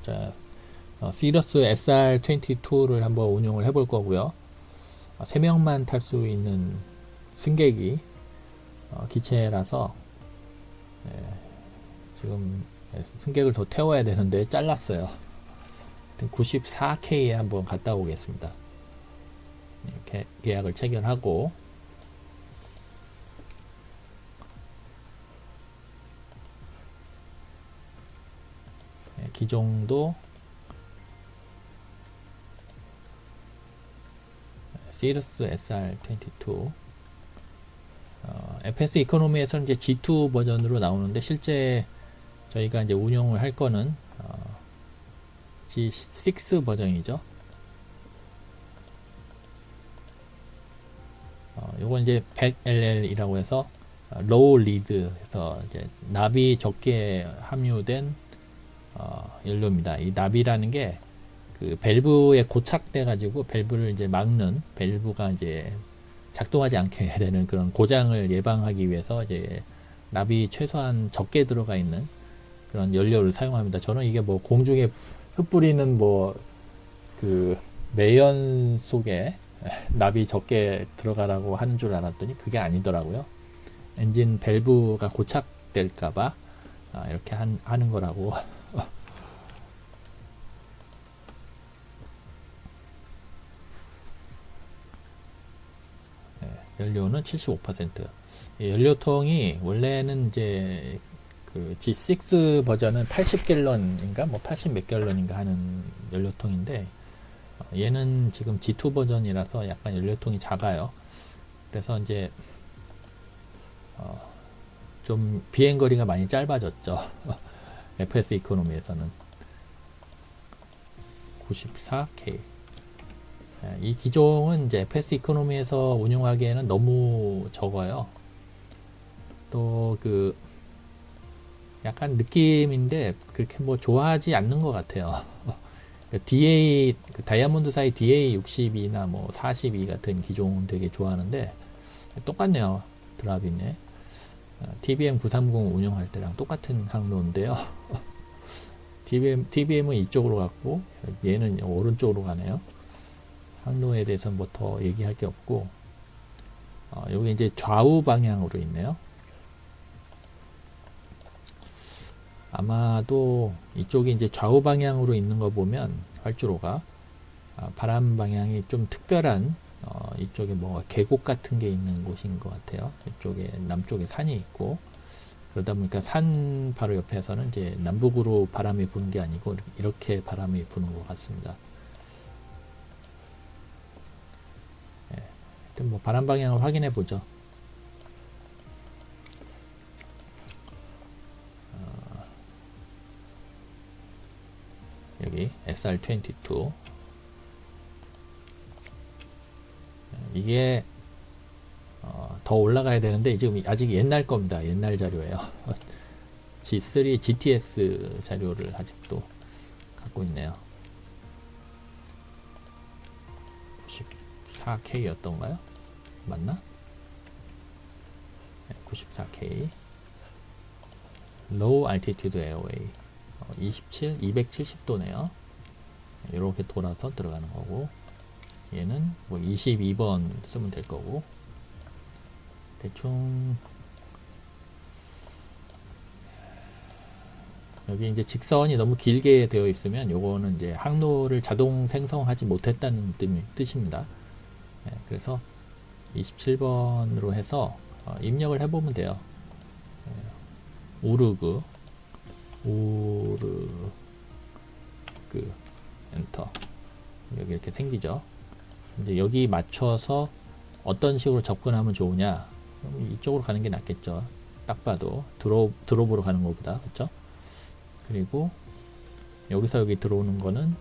자, 시러스 SR22를 한번 운용을 해볼 거고요. 3명만 탈 수 있는 승객이 기체라서 지금 승객을 더 태워야 되는데 잘랐어요. 94K에 한번 갔다 오겠습니다. 이렇게 계약을 체결하고 기종도 시러스 SR22 FS 이코노미에서는 이제 G2 버전으로 나오는데 실제 저희가 이제 운용을 할 거는 G6 버전이죠. 요건 이제 100LL이라고 해서 로우 리드에서 이제 납이 적게 함유된 연료입니다. 이 납이라는 게 그 밸브에 고착돼 가지고 밸브를 이제 막는, 밸브가 이제 작동하지 않게 되는 그런 고장을 예방하기 위해서 이제 납이 최소한 적게 들어가 있는 그런 연료를 사용합니다. 저는 이게 뭐 공중에 흩뿌리는 뭐 그 매연 속에 납이 적게 들어가라고 하는 줄 알았더니 그게 아니더라고요. 엔진 밸브가 고착될까봐 이렇게 하는 거라고. 연료는 75%. 연료통이 원래는 이제 그 G6 버전은 80갤런인가 뭐 80 몇 갤런인가 하는 연료통인데 얘는 지금 G2 버전이라서 약간 연료통이 작아요. 그래서 이제 좀 비행거리가 많이 짧아졌죠. FS 이코노미에서는 94K. 이 기종은 이제 FS 이코노미에서 운용하기에는 너무 적어요. 또 그 약간 느낌인데 그렇게 뭐 좋아하지 않는 것 같아요. DA 그 다이아몬드사의 DA62나 뭐 42 같은 기종은 되게 좋아하는데 똑같네요. 드라빈에 TBM 930 운영할 때랑 똑같은 항로인데요. TBM은 이쪽으로 갔고 얘는 오른쪽으로 가네요. 항로에 대해서는 뭐 더 얘기할 게 없고 여기 이제 좌우 방향으로 있네요. 아마도 이쪽이 이제 좌우 방향으로 있는 거 보면 활주로가 바람 방향이 좀 특별한 이쪽에 뭐 계곡 같은 게 있는 곳인 것 같아요. 이쪽에 남쪽에 산이 있고 그러다 보니까 산 바로 옆에서는 이제 남북으로 바람이 부는 게 아니고 이렇게 바람이 부는 것 같습니다. 하여튼 뭐 바람 방향을 확인해 보죠. 여기 SR22 이게 더 올라가야 되는데 지금 아직 옛날 겁니다. 옛날 자료예요. G3 GTS 자료를 아직도 갖고 있네요. 94K였던가요? 맞나? 94K Low Altitude Airway 270도네요. 이렇게 돌아서 들어가는 거고 얘는 뭐 22번 쓰면 될 거고 대충 여기 이제 직선이 너무 길게 되어 있으면 요거는 이제 항로를 자동 생성하지 못했다는 뜻입니다. 그래서 27번으로 해서 입력을 해보면 돼요. 우르그 엔터. 여기 이렇게 생기죠. 이제 여기 맞춰서 어떤 식으로 접근하면 좋으냐, 이쪽으로 가는 게 낫겠죠. 딱 봐도 드롭으로 가는 것보다. 그렇죠? 그리고 여기서 여기 들어오는 거는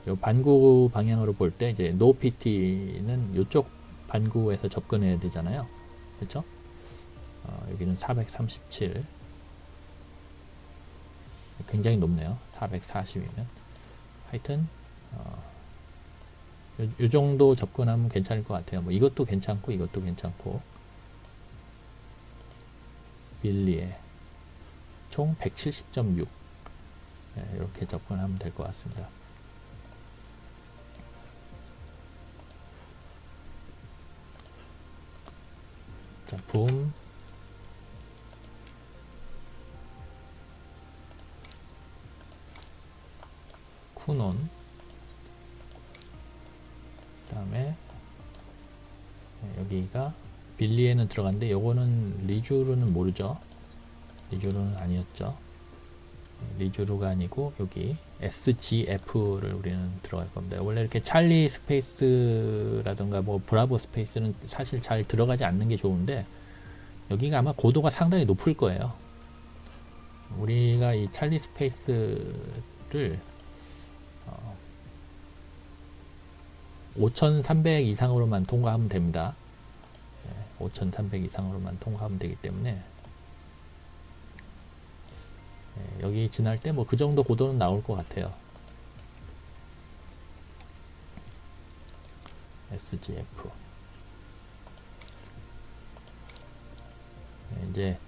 요 반구 방향으로 볼 때 이제 노 PT는 이쪽 반구에서 접근해야 되잖아요. 그렇죠? 여기는 437. 굉장히 높네요. 440이면. 하여튼 요 정도 접근하면 괜찮을 것 같아요. 뭐 이것도 괜찮고 이것도 괜찮고. 빌리에 총 170.6. 이렇게 접근하면 될 것 같습니다. 자, 붐, 쿠논, 그 다음에 여기가 빌리에는 들어갔는데 요거는 리주루는 모르죠. 리주루는 아니었죠. 리주루가 아니고 여기 SGF를 우리는 들어갈 겁니다. 원래 이렇게 찰리 스페이스라든가 뭐 브라보 스페이스는 사실 잘 들어가지 않는 게 좋은데 여기가 아마 고도가 상당히 높을 거예요. 우리가 이 찰리 스페이스를 5300 이상으로만 통과하면 됩니다. 5300 이상으로만 통과하면 되기 때문에 여기 지날 때 뭐 그 정도 고도는 나올 것 같아요. SGF. 이제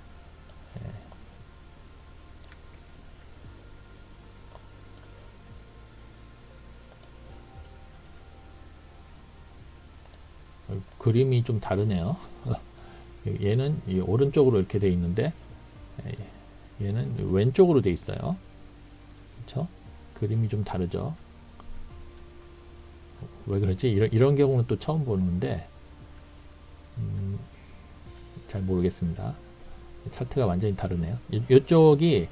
그림이 좀 다르네요. 얘는 오른쪽으로 이렇게 돼 있는데 얘는 왼쪽으로 돼 있어요. 그렇죠? 그림이 좀 다르죠. 왜 그러지? 이런 경우는 또 처음 보는데 잘 모르겠습니다. 차트가 완전히 다르네요. 이쪽이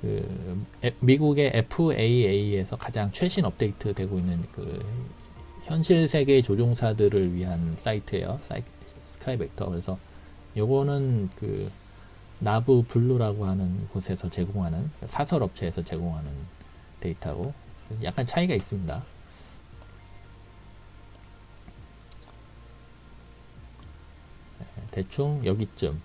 그 미국의 FAA에서 가장 최신 업데이트 되고 있는 그 현실 세계 조종사들을 위한 사이트예요. 스카이벡터. 그래서 요거는 그 나브 블루라고 하는 곳에서 제공하는 사설 업체에서 제공하는 데이터고 약간 차이가 있습니다. 대충 여기쯤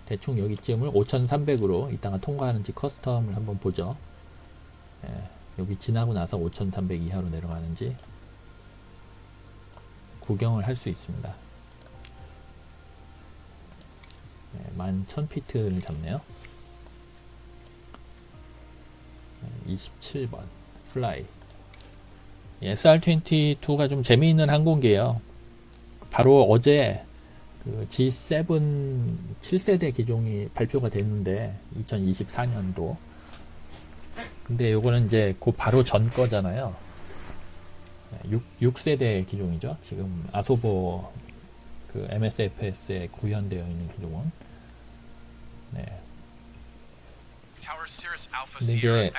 대충 여기쯤을 5300으로 이따가 통과하는지 커스텀을 한번 보죠. 여기 지나고 나서 5300 이하로 내려가는지 구경을 할 수 있습니다. 11,000피트를 잡네요. 27번 플라이. SR-22가 좀 재미있는 항공기예요. 바로 어제 그 G7 7세대 기종이 발표가 됐는데 2024년도. 근데 요거는 이제 그 바로 전 거잖아요. 6세대 기종이죠. 지금 아소보 그 MSFS에 구현되어 있는 기종은. 네. 근데 이제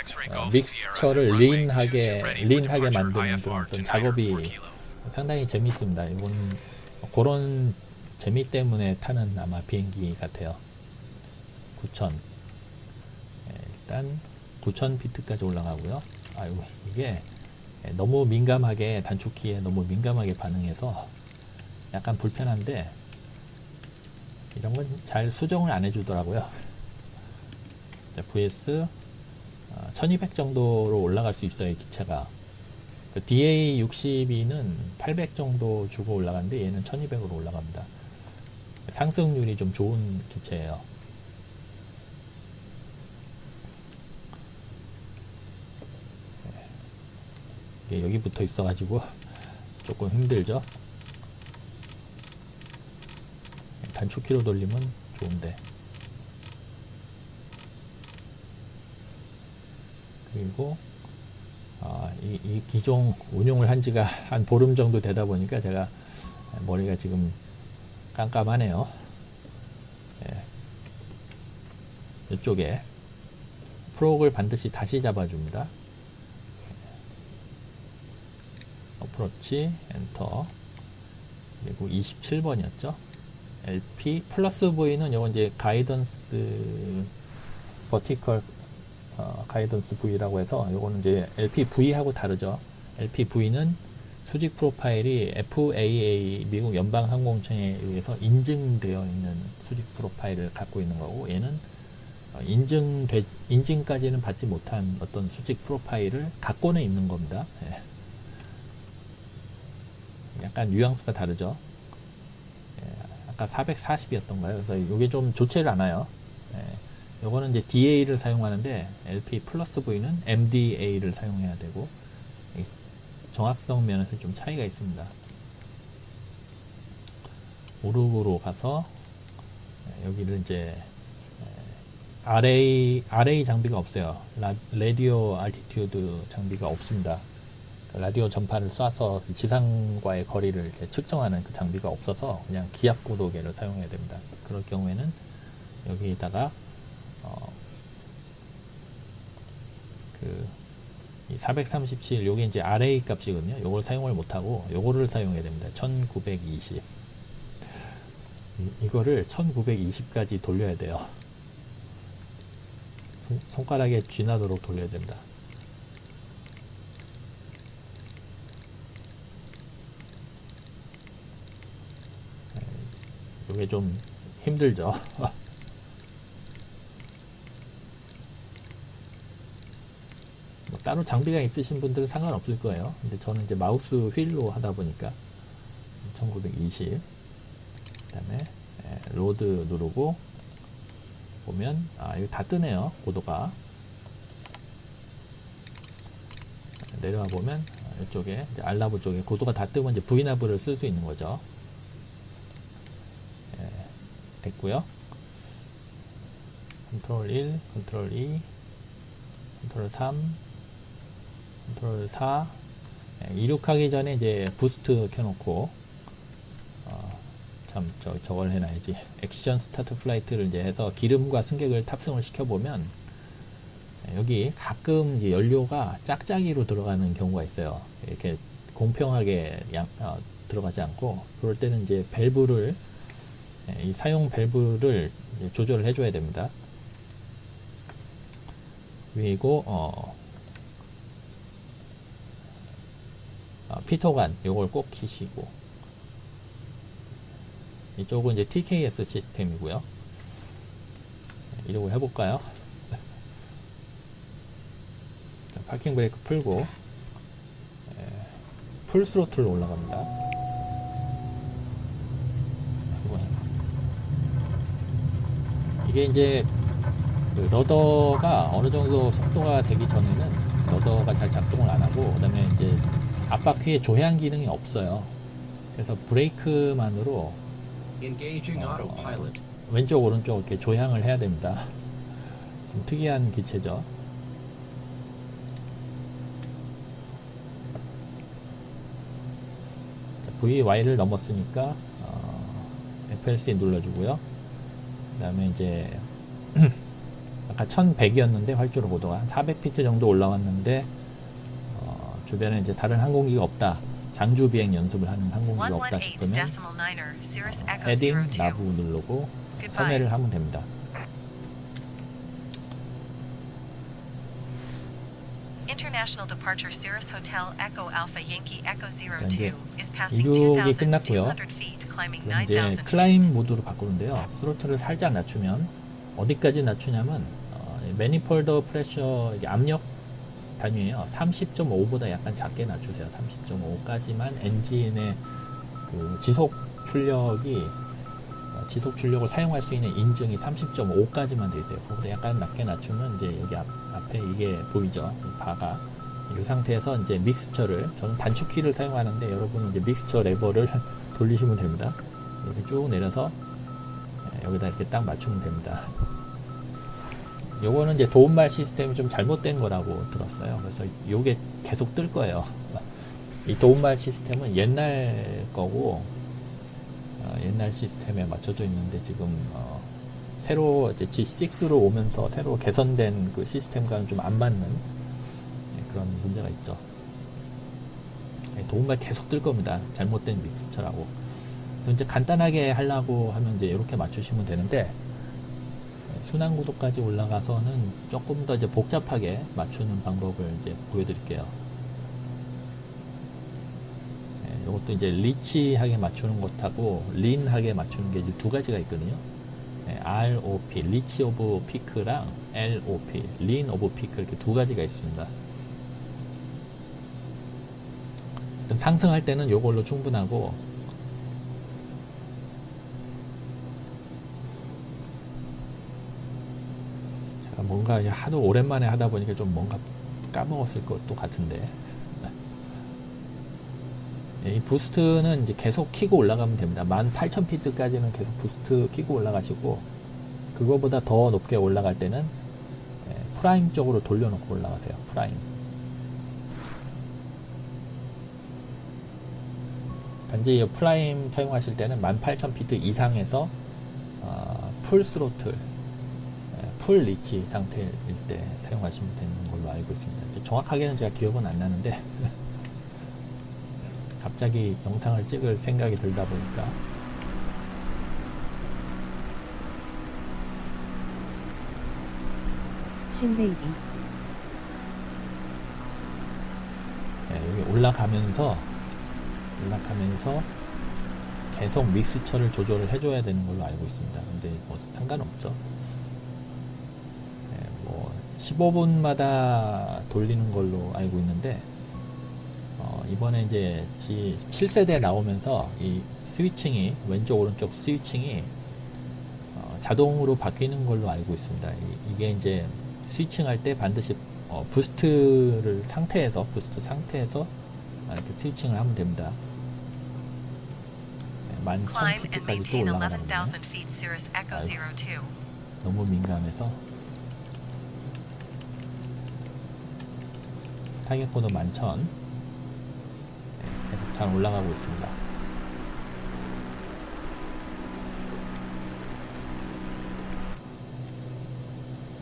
믹스처를 린하게 만드는 그런 어떤 작업이 상당히 재밌습니다. 이건 그런 재미 때문에 타는 아마 비행기 같아요. 9,000. 일단 9,000피트까지 올라가고요. 아이고 이게 너무 민감하게 단축키에 너무 민감하게 반응해서 약간 불편한데 이런 건 잘 수정을 안 해주더라고요. VS 1200 정도로 올라갈 수 있어요. 기체가 그 DA62는 800 정도 주고 올라가는데 얘는 1200으로 올라갑니다. 상승률이 좀 좋은 기체예요. 여기 붙어 있어 가지고 조금 힘들죠. 단축키로 돌리면 좋은데. 그리고 이 기종 운용을 한 지가 한 보름 정도 되다 보니까 제가 머리가 지금 깜깜하네요. 이쪽에 프로그를 반드시 다시 잡아줍니다. 어프로치 엔터. 그리고 27번이었죠. LP 플러스 V는 요건 이제 가이던스 버티컬 가이던스 V라고 해서 요거는 이제 LPV하고 다르죠. LPV는 수직 프로파일이 FAA 미국 연방항공청에 의해서 인증되어 있는 수직 프로파일을 갖고 있는 거고, 얘는 인증까지는 받지 못한 어떤 수직 프로파일을 갖고는 있는 겁니다. 예. 약간 뉘앙스가 다르죠. 예. 아까 440이었던가요? 그래서 이게 좀 좋지를 않아요. 예. 요거는 이제 DA를 사용하는데 LP 플러스 V는 MDA를 사용해야 되고 정확성 면에서 좀 차이가 있습니다. 오르그로 가서 여기를 이제 RA 장비가 없어요. 라디오 알티튜드 장비가 없습니다. 라디오 전파를 쏴서 지상과의 거리를 이렇게 측정하는 그 장비가 없어서 그냥 기압 고도계를 사용해야 됩니다. 그럴 경우에는 여기에다가 그 437 요게 이제 RA 값이거든요. 요걸 사용을 못하고 요거를 사용해야 됩니다. 1920 이거를 1920까지 돌려야 돼요. 손가락에 쥐나도록 돌려야 됩니다. 이게 좀 힘들죠. 뭐 따로 장비가 있으신 분들은 상관없을 거예요. 근데 저는 이제 마우스 휠로 하다 보니까 1920 그다음에 로드 누르고 보면 이거 다 뜨네요. 고도가 내려와 보면 이쪽에 이제 알라브 쪽에 고도가 다 뜨면 이제 V나브를 쓸 수 있는 거죠. 됐고요. 컨트롤 1, 컨트롤 2, 컨트롤 3, 컨트롤 4 이륙하기 전에 이제 부스트 켜놓고 저걸 해놔야지. 액션 스타트 플라이트를 이제 해서 기름과 승객을 탑승을 시켜보면 여기 가끔 이제 연료가 짝짝이로 들어가는 경우가 있어요. 이렇게 공평하게 들어가지 않고 그럴 때는 이제 밸브를 이 사용 밸브를 조절을 해줘야 됩니다. 그리고 피터간 요걸 꼭 키시고 이쪽은 이제 TKS 시스템이고요. 이륙을 해볼까요? 자, 파킹 브레이크 풀고 풀 스로틀로 올라갑니다. 이게 이제 그 러더가 어느 정도 속도가 되기 전에는 러더가 잘 작동을 안 하고 그다음에 이제 앞바퀴에 조향 기능이 없어요. 그래서 브레이크만으로 왼쪽 오른쪽 이렇게 조향을 해야 됩니다. 좀 특이한 기체죠. VY를 넘었으니까 FLC 눌러주고요. 그 다음에 이제 아까 1100이었는데 활주로 고도가 한 400피트 정도 올라왔는데 주변에 이제 다른 항공기가 없다. 장주 비행 연습을 하는 항공기가 없다 싶으면 헤딩 나부 누르고 선회를 하면 됩니다. 이륙이 끝났고요. 그럼 이제 클라임 모드로 바꾸는데요. 스로틀을 살짝 낮추면 어디까지 낮추냐면 매니폴더 프레셔 압력 단위예요. 30.5보다 약간 작게 낮추세요. 30.5까지만 엔진의 그 지속 출력을 사용할 수 있는 인증이 30.5까지만 돼 있어요. 그보다 약간 낮게 낮추면 이제 여기 앞에 이게 보이죠? 이 바가 이 상태에서 이제 믹스처를 저는 단축키를 사용하는데 여러분은 이제 믹스처 레버를 돌리시면 됩니다. 이렇게 쭉 내려서 여기다 이렇게 딱 맞추면 됩니다. 요거는 이제 도움말 시스템이 좀 잘못된 거라고 들었어요. 그래서 요게 계속 뜰 거예요. 이 도움말 시스템은 옛날 거고 옛날 시스템에 맞춰져 있는데 지금 새로 이제 G6로 오면서 새로 개선된 그 시스템과는 좀 안 맞는 그런 문제가 있죠. 도움말 계속 뜰 겁니다. 잘못된 믹스처라고. 그래서 이제 간단하게 하려고 하면 이제 이렇게 맞추시면 되는데 순환구도까지 올라가서는 조금 더 이제 복잡하게 맞추는 방법을 이제 보여드릴게요. 이것도 이제 리치하게 맞추는 것하고 린하게 맞추는 게 이제 두 가지가 있거든요. ROP, 리치 오브 피크랑 LOP, 린 오브 피크 이렇게 두 가지가 있습니다. 상승할 때는 이걸로 충분하고 뭔가 하도 오랜만에 하다 보니까 좀 뭔가 까먹었을 것도 같은데. 이 부스트는 이제 계속 키고 올라가면 됩니다. 18,000피트까지는 계속 부스트 키고 올라가시고, 그거보다 더 높게 올라갈 때는 프라임 쪽으로 돌려놓고 올라가세요. 프라임. 단지 이 프라임 사용하실 때는 18,000피트 이상에서 풀 스로틀, 풀 리치 상태일 때 사용하시면 되는 걸로 알고 있습니다. 정확하게는 제가 기억은 안 나는데 갑자기 영상을 찍을 생각이 들다 보니까. 신베이비 여기 올라가면서 계속 믹스처를 조절을 해줘야 되는 걸로 알고 있습니다. 근데 뭐 상관없죠. 뭐 15분마다 돌리는 걸로 알고 있는데, 이번에 이제 7세대 나오면서 이 스위칭이, 왼쪽 오른쪽 스위칭이 자동으로 바뀌는 걸로 알고 있습니다. 이게 이제 스위칭 할 때 반드시 부스트 상태에서 이렇게 스위칭을 하면 됩니다. 11,000피트까지 또 올라가는 거예요. 너무 민감해서. 타겟코도 11,000. 계속 잘 올라가고 있습니다.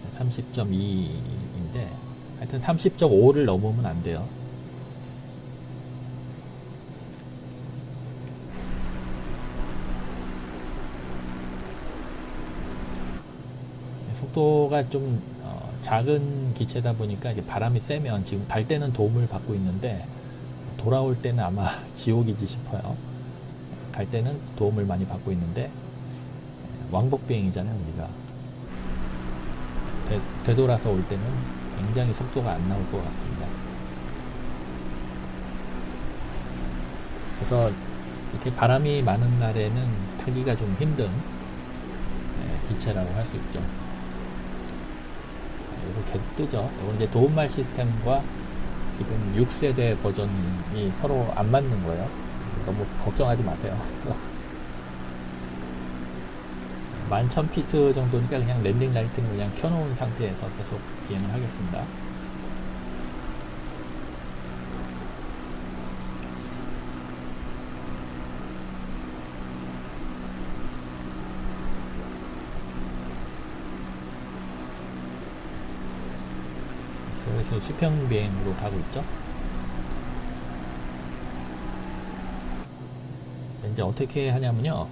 네, 30.2인데 하여튼 30.5를 넘으면 안 돼요. 속도가 좀 작은 기체다 보니까 이제 바람이 세면, 지금 갈 때는 도움을 받고 있는데 돌아올 때는 아마 지옥이지 싶어요. 갈 때는 도움을 많이 받고 있는데 왕복 비행이잖아요, 우리가. 되돌아서 올 때는 굉장히 속도가 안 나올 것 같습니다. 그래서 이렇게 바람이 많은 날에는 타기가 좀 힘든 기체라고 할 수 있죠. 이거 계속 뜨죠. 이건 이제 도움말 시스템과 지금 6세대 버전이 서로 안 맞는 거예요. 너무 걱정하지 마세요. 11,000피트 정도니까 그냥 랜딩 라이트는 그냥 켜놓은 상태에서 계속 비행을 하겠습니다. 그래서 수평 비행으로 가고 있죠. 이제 어떻게 하냐면요,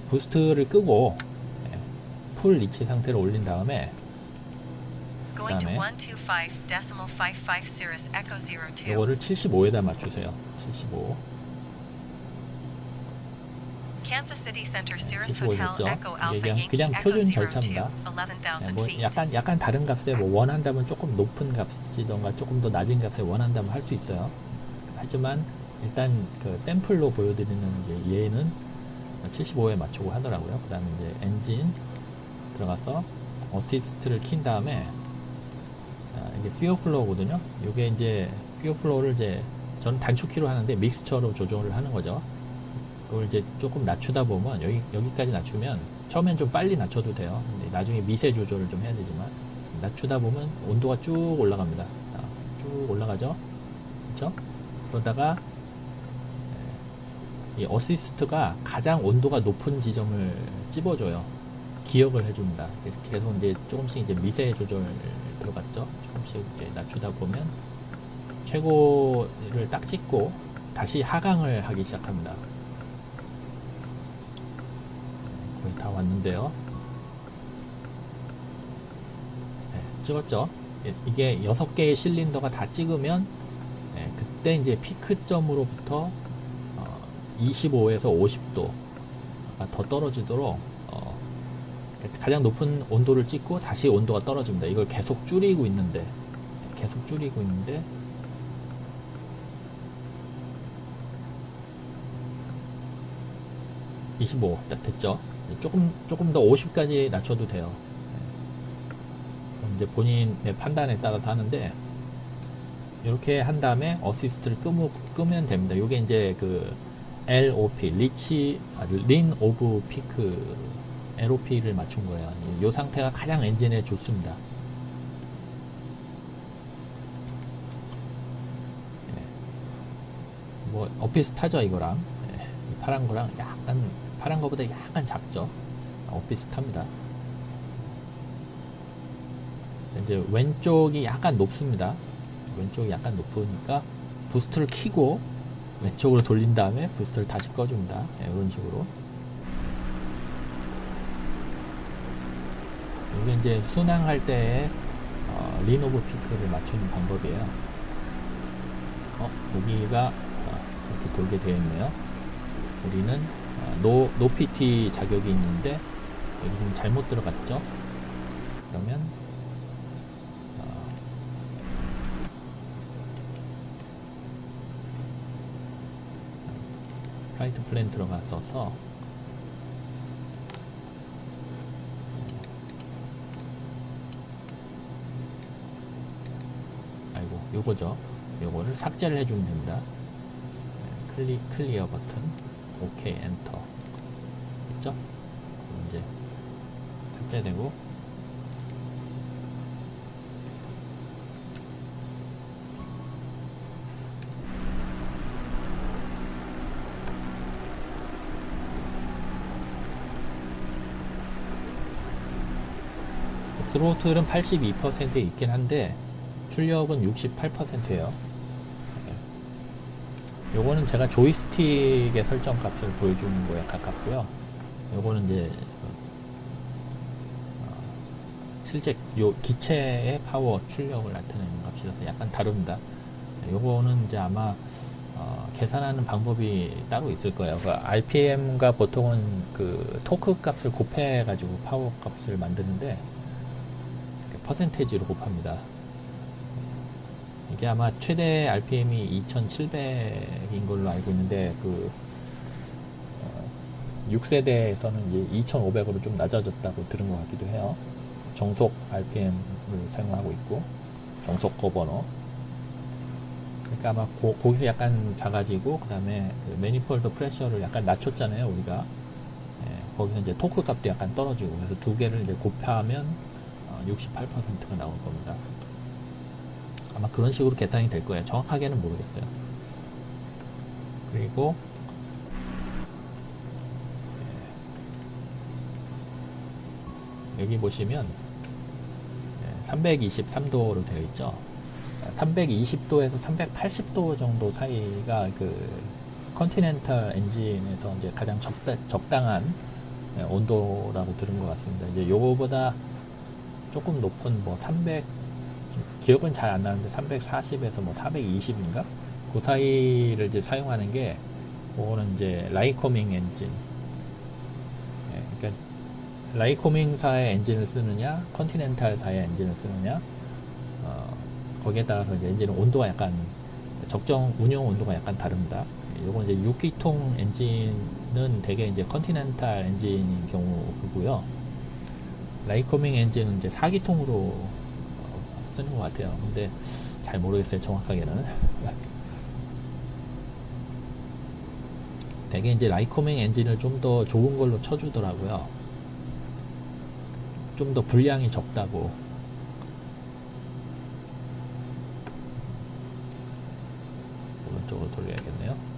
부스트를 끄고 풀 리치 상태로 올린 다음에 이거를 75에다 맞추세요. 75. 75였죠. 이게 그냥 표준 절차입니다. 뭐 약간 다른 값에 뭐 원한다면 조금 높은 값이던가 조금 더 낮은 값에 원한다면 할 수 있어요. 하지만 일단 그 샘플로 보여드리는 이제 얘는 75에 맞추고 하더라고요. 그 다음에 이제 엔진 들어가서 어시스트를 킨 다음에 이게 피어 플로우거든요. 이게 이제 피어 플로우를 이제 저는 단축키로 하는데 믹스처로 조정을 하는 거죠. 그걸 이제 조금 낮추다 보면 여기까지 낮추면 처음엔 좀 빨리 낮춰도 돼요. 근데 나중에 미세 조절을 좀 해야 되지만 낮추다 보면 온도가 쭉 올라갑니다. 쭉 올라가죠. 그렇죠? 그러다가 이 어시스트가 가장 온도가 높은 지점을 찝어줘요. 기억을 해줍니다. 계속 이제 조금씩 이제 미세 조절 들어갔죠. 조금씩 이제 낮추다 보면 최고를 딱 찍고 다시 하강을 하기 시작합니다. 거의 다 왔는데요. 네, 찍었죠. 이게 6개의 실린더가 다 찍으면 그때 이제 피크점으로부터 25에서 50도가 더 떨어지도록 가장 높은 온도를 찍고 다시 온도가 떨어집니다. 이걸 계속 줄이고 있는데 25 딱 됐죠. 조금 더 50까지 낮춰도 돼요. 이제 본인의 판단에 따라서 하는데, 이렇게 한 다음에 어시스트를 끄면 됩니다. 이게 이제 그 LOP, 린 오브 피크 LOP를 맞춘 거예요. 이 상태가 가장 엔진에 좋습니다. 뭐 비슷하죠 이거랑. 파란 거랑 약간, 파란 거보다 약간 작죠. 비슷합니다. 이제 왼쪽이 약간 높습니다. 왼쪽이 약간 높으니까 부스트를 켜고 왼쪽으로 돌린 다음에 부스트를 다시 꺼줍니다. 이런 식으로. 이게 이제 순항할 때의 린 오브 피크를 맞추는 방법이에요. 여기가 이렇게 돌게 되어 있네요. 우리는 노 PT 자격이 있는데 여기 좀 잘못 들어갔죠. 그러면 플라이트 플랜 들어갔어서 요거죠. 요거를 삭제를 해주면 됩니다. 클리어 버튼, 오케이, 엔터. 됐죠? 이제 삭제되고, 스로틀은 82%에 있긴 한데 출력은 68%예요. 요거는 제가 조이스틱의 설정 값을 보여주는 거에 가깝고요. 요거는 이제 실제 요 기체의 파워 출력을 나타내는 값이라서 약간 다릅니다. 요거는 이제 아마 계산하는 방법이 따로 있을 거예요. 그러니까 RPM과 보통은 그 토크 값을 곱해 가지고 파워 값을 만드는데 퍼센테이지로 곱합니다. 이게 아마 최대 RPM이 2700인 걸로 알고 있는데, 그 6세대에서는 이제 2500으로 좀 낮아졌다고 들은 것 같기도 해요. 정속 RPM을 사용하고 있고, 정속 거버너. 그러니까 아마 거기서 약간 작아지고, 그 다음에 그 매니폴더 프레셔를 약간 낮췄잖아요, 우리가. 거기서 이제 토크 값도 약간 떨어지고, 그래서 두 개를 이제 곱하면 68%가 나올 겁니다. 아마 그런 식으로 계산이 될 거예요. 정확하게는 모르겠어요. 그리고 여기 보시면 323도로 되어 있죠. 320도에서 380도 정도 사이가 그 컨티넨탈 엔진에서 이제 가장 적당한 온도라고 들은 것 같습니다. 이제 요거보다 조금 높은 뭐 300, 기억은 잘 안 나는데 340에서 뭐 420인가? 그 사이를 이제 사용하는 게, 그거는 이제 라이코밍 엔진. 그러니까 라이코밍사의 엔진을 쓰느냐, 컨티넨탈사의 엔진을 쓰느냐, 거기에 따라서 이제 엔진의 온도가 약간, 적정 운영 온도가 약간 다릅니다. 요건 이제 6기통 엔진은 대개 이제 컨티넨탈 엔진인 경우고요. 라이코밍 엔진은 이제 4기통으로 쓰는 것 같아요. 근데 잘 모르겠어요, 정확하게는. 대개 이제 라이코밍 엔진을 좀 더 좋은 걸로 쳐주더라고요. 좀 더 분량이 적다고. 오른쪽으로 돌려야겠네요.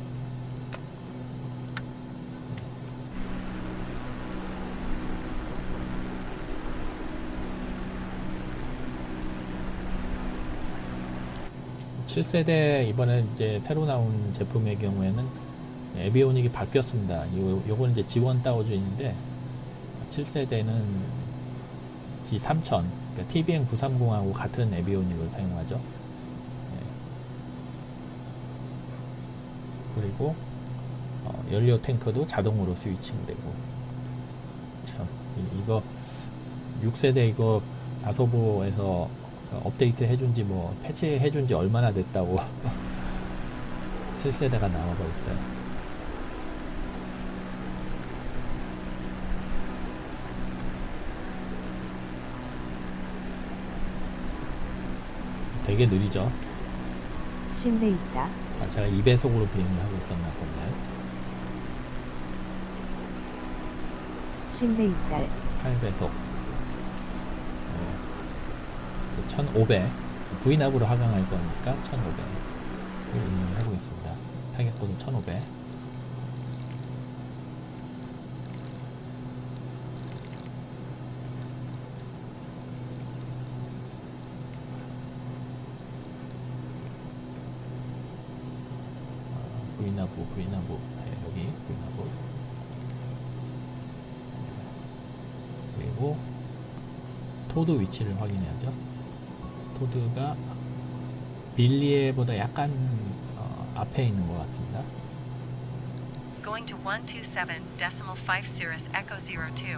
(7세대) 이번에 이제 새로 나온 제품의 경우에는 에비오닉이 바뀌었습니다. 요거는 이제 G1 다우준인데, 7세대는 G3000, 그러니까 TBN 930하고 같은 에비오닉을 사용하죠. 그리고 연료 탱크도 자동으로 스위칭 되고. 참, 이거 6세대 이거 아소보에서 업데이트 해준지 뭐 패치 해준지 얼마나 됐다고 7세대가 나와버렸어요. 되게 느리죠. 실내 입사, 아, 제가 2배속으로 비행을 하고 있었나 보네. 실내 입달, 8배속. 1500. V납으로 하강할 거니까 1500. 을 하고 있습니다. 타겟코드 1500. V나부. 네, 여기 V나부. 그리고 토드 위치를 확인해야죠. 토드가 빌리에보다 약간 앞에 있는 것 같습니다. Going to 127.5 Cirrus Echo 02.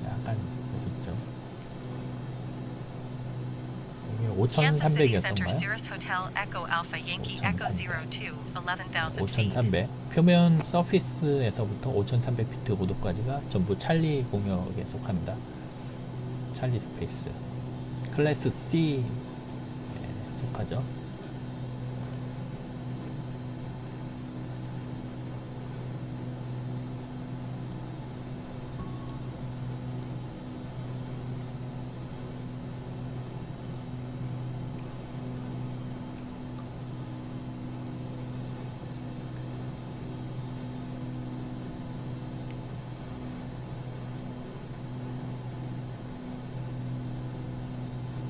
약간 여기 있죠. 여기 Kansas City 5,300이었던 Center 거예요. Cirrus Hotel Echo Alpha Yankee Echo 02, 11,000 feet. 5,300. 표면 서피스에서부터 5,300피트 고도까지가 전부 찰리 공역에 속합니다. 찰리 스페이스. 클래스 C에 속하죠.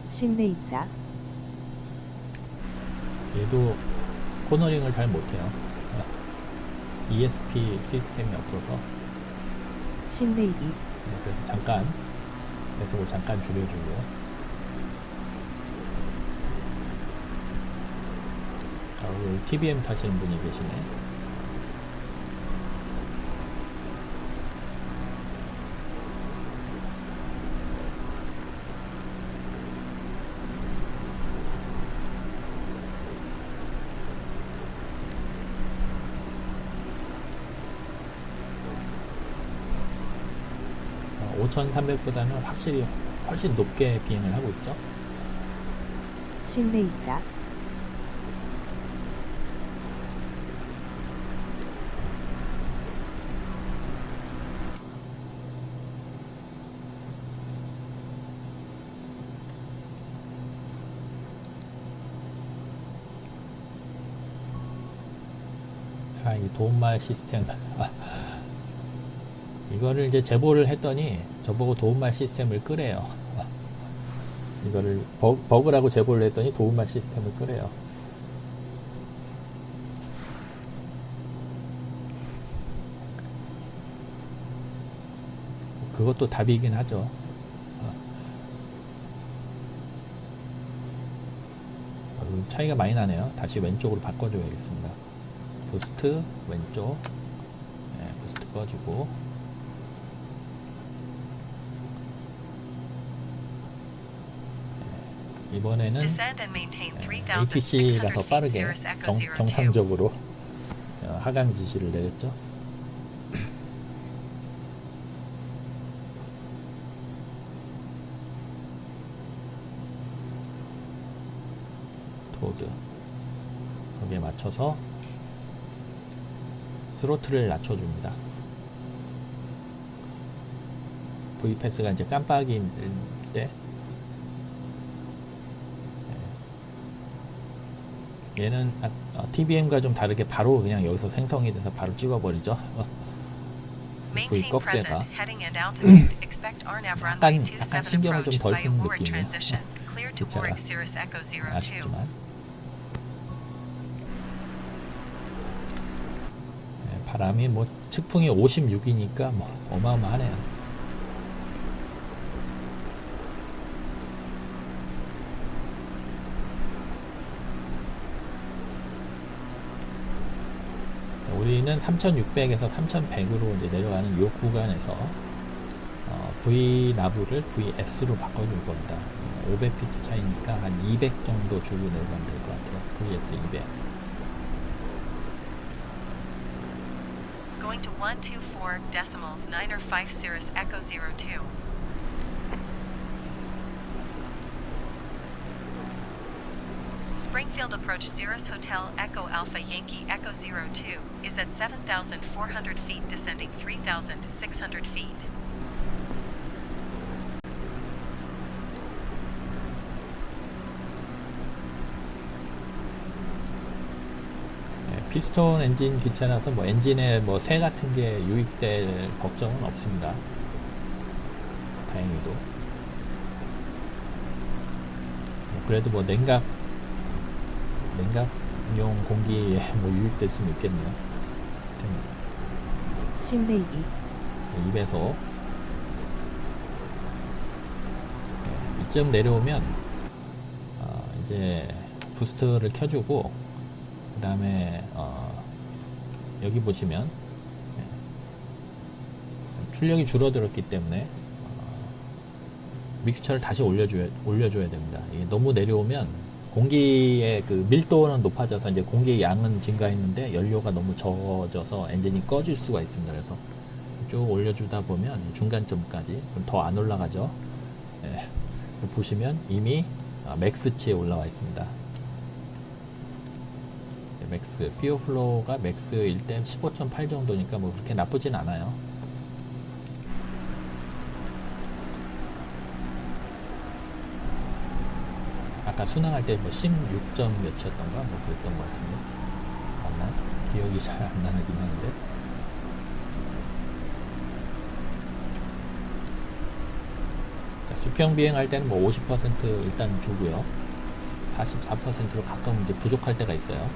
실내 입사, 얘도 코너링을 잘 못해요. ESP 시스템이 없어서. 실내 입입, 그래서 잠깐 배속을 잠깐 줄여주고요. 여기 TBM 타시는 분이 계시네. 어, 5,300보다는 확실히 훨씬 높게 비행을 하고 있죠. 실내 입사, 이 도움말 시스템. 이거를 이제 제보를 했더니 저보고 도움말 시스템을 끄래요. 이거를 버그라고 제보를 했더니 도움말 시스템을 끄래요. 그것도 답이긴 하죠. 차이가 많이 나네요. 다시 왼쪽으로 바꿔줘야겠습니다. 부스트 왼쪽. 네, 부스트 꺼주고. 이번에는 Descend and maintain ATC가 3,600 더 feet 빠르게 Cirrus Echo 02. 정상적으로 하강 지시를 내렸죠. 토드 여기에 맞춰서 스로틀을 낮춰줍니다. V패스가 이제 깜빡일 때 얘는 TBM과 좀 다르게 바로 그냥 여기서 생성이 돼서 바로 찍어버리죠. Maintain 꺽쇠가 present heading and altitude. Expect RNAV runway 약간 27 신경을 좀 approach 덜 via 쓰는 Warwick 느낌이에요. transition. Clear to 진짜가 Warwick Cirrus Echo 02. 아쉽지만 바람이 뭐 측풍이 56이니까 뭐 어마어마하네요. 우리는 3600에서 3100으로 이제 내려가는 이 구간에서 V나브를 VS로 바꿔줄 겁니다. 500피트 차이니까 한 200 정도 주고 내려가면 될 것 같아요. VS 200. Going to 124.9 or 5 Cirrus Echo 02. Springfield approach Cirrus Hotel Echo Alpha Yankee Echo 02 is at 7,400 feet descending 3,600 feet. 피스톤 엔진 기체라서 뭐 엔진에 뭐 새 같은 게 유입될 걱정은 없습니다. 다행히도. 그래도 뭐 냉각용 공기에 뭐 유입될 수는 있겠네요. 실내기 2배속. 이쯤 내려오면 이제 부스트를 켜주고 그 다음에 여기 보시면 출력이 줄어들었기 때문에 믹스처를 다시 올려줘야 됩니다. 이게 너무 내려오면 공기의 그 밀도는 높아져서 이제 공기의 양은 증가했는데 연료가 너무 적어져서 엔진이 꺼질 수가 있습니다. 그래서 쭉 올려주다 보면 중간점까지 더 안 올라가죠. 예, 보시면 이미 맥스치에 올라와 있습니다. 맥스 피어 플로우가 맥스일 때 15.8 정도니까 뭐 그렇게 나쁘진 않아요. 아까 순항할 때 뭐 16점 몇이었던가 뭐 그랬던 것 같은데 맞나? 기억이 잘 안 나긴 하는데 자, 수평 비행할 때는 뭐 50% 일단 주고요. 44%로 가끔 이제 부족할 때가 있어요.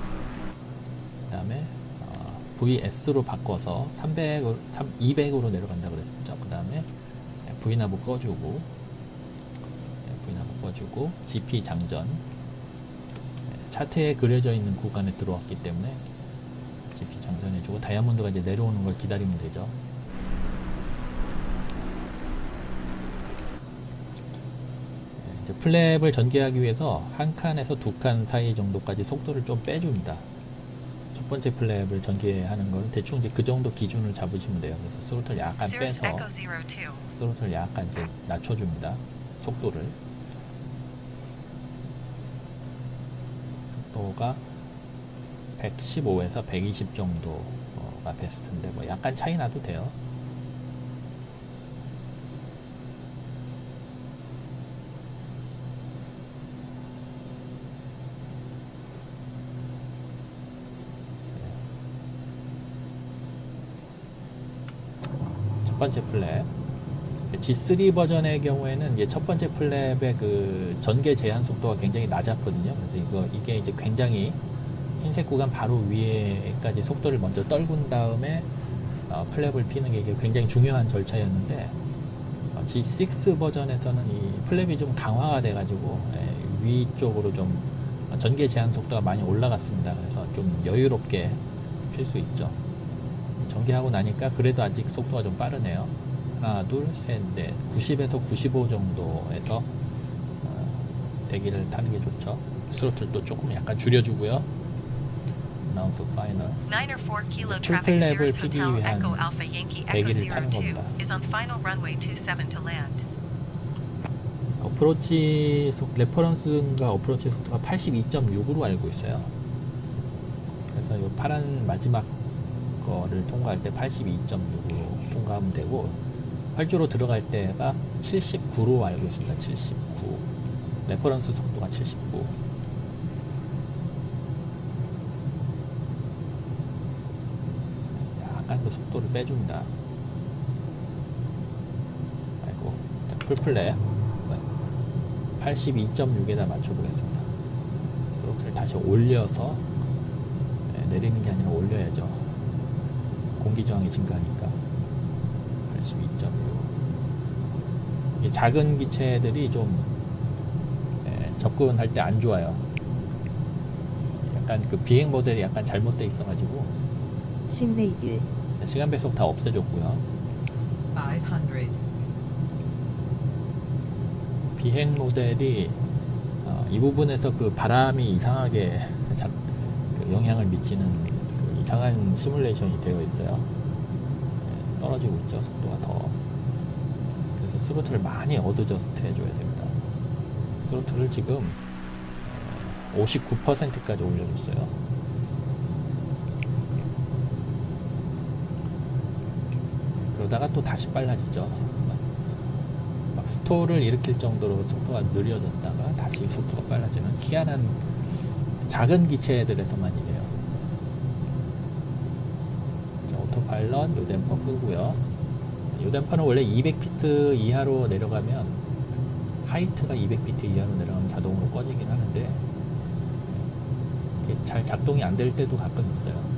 그 다음에 VS로 바꿔서 200으로 내려간다 그랬었죠. 그 다음에 V나브 꺼주고 GP 장전 차트에 그려져 있는 구간에 들어왔기 때문에 GP 장전해주고 다이아몬드가 이제 내려오는 걸 기다리면 되죠. 이제 플랩을 전개하기 위해서 한 칸에서 두 칸 사이 정도까지 속도를 좀 빼줍니다. 첫 번째 플랩을 전개하는 건 대충 이제 그 정도 기준을 잡으시면 돼요. 그래서 스로틀 약간 Cirrus 빼서 Echo 02. 스로틀 약간 이제 낮춰줍니다. 속도를. 속도가 115에서 120 정도가 베스트인데 뭐 약간 차이 나도 돼요. 첫 번째 플랩 G3 버전의 경우에는 이제 첫 번째 플랩의 그 전개 제한 속도가 굉장히 낮았거든요. 그래서 이게 이제 굉장히 흰색 구간 바로 위에까지 속도를 먼저 떨군 다음에 플랩을 피는 게 굉장히 중요한 절차였는데 G6 버전에서는 이 플랩이 좀 강화가 돼가지고 위쪽으로 좀 전개 제한 속도가 많이 올라갔습니다. 그래서 좀 여유롭게 필 수 있죠. 전개하고 나니까 그래도 아직 속도가 좀 빠르네요. 하나, 둘, 셋, 넷, 90에서 95 정도에서 대기를 타는 게 좋죠. 스로틀도 조금 약간 줄여주고요. Announce final. 904 kilo 풀 traffic 플랩을 Cirrus 피기 Hotel 위한 Echo Alpha Yankee Echo 대기를 타는 02 겁니다. is on final runway 27 to land. 어프로치 레퍼런스가 어프로치 속도가 82.6으로 알고 있어요. 그래서 이 파란 마지막 거를 통과할 때 82.6으로 통과하면 되고 활주로 들어갈 때가 79로 알고 있습니다. 79 레퍼런스 속도가 79. 약간 더 속도를 빼줍니다. 아이고 풀플랩 82.6에다 맞춰보겠습니다. 스로틀을 다시 올려서 내리는 게 아니라 올려야죠. 공기 저항이 증가하니까 82.6. 이 작은 기체들이 좀 접근할 때 안 좋아요. 약간 그 비행 모델이 약간 잘못되어 있어가지고 실내길 시간 배속 다 없애줬고요. 500. 비행 모델이 이 부분에서 그 바람이 이상하게 그 영향을 미치는 그 이상한 시뮬레이션이 되어 있어요. 떨어지고 있죠, 속도가 더. 그래서 스로틀을 많이 어드저스트 해줘야 됩니다. 스로틀을 지금 59%까지 올려줬어요. 그러다가 또 다시 빨라지죠. 막 스톨을 일으킬 정도로 속도가 느려졌다가 다시 속도가 빨라지는 희한한 작은 기체들에서만 이래요. 자, 오토파일럿 요 댐퍼 끄고요. 요 댐퍼는 원래 200피트 이하로 내려가면, 하이트가 200피트 이하로 내려가면 자동으로 꺼지긴 하는데 이게 잘 작동이 안 될 때도 가끔 있어요.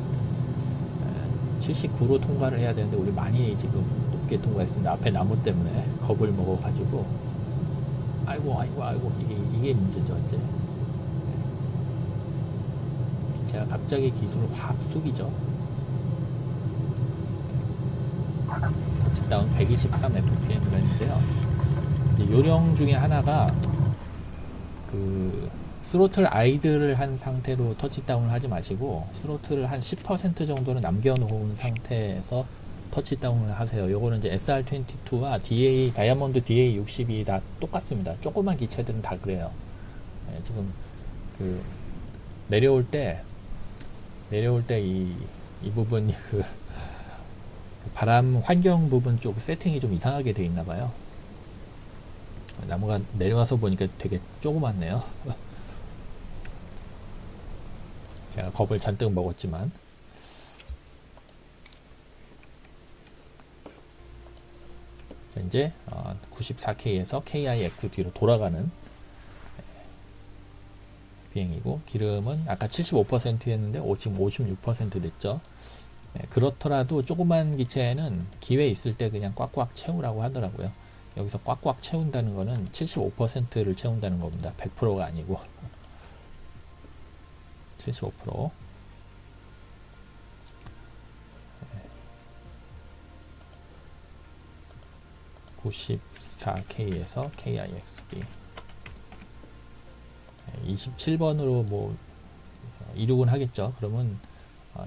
79로 통과를 해야 되는데 우리 많이 지금 높게 통과했습니다. 앞에 나무 때문에 겁을 먹어가지고 아이고 이게 문제죠. 이제 제가 갑자기 기술을 확 숙이죠. 터치다운 123 FPM을 했는데요. 이제 요령 중에 하나가 그 스로틀 아이들을 한 상태로 터치다운을 하지 마시고 스로틀을 한 10% 정도는 남겨놓은 상태에서 터치다운을 하세요. 요거는 이제 SR22와 다이아몬드 DA62 다 똑같습니다. 조그만 기체들은 다 그래요. 네, 지금 그 내려올 때 이 부분 그 바람 환경 부분 쪽 세팅이 좀 이상하게 돼 있나 봐요. 나무가 내려와서 보니까 되게 조그맣네요. 제가 겁을 잔뜩 먹었지만. 자, 이제 94K에서 KIX 뒤로 돌아가는 비행이고, 기름은 아까 75% 했는데 지금 56% 됐죠. 네, 그렇더라도 조그만 기체는 기회 있을 때 그냥 꽉꽉 채우라고 하더라고요. 여기서 꽉꽉 채운다는 거는 75%를 채운다는 겁니다. 100%가 아니고 75%. 94K에서 KIXB 27번으로 뭐 이륙은 하겠죠. 그러면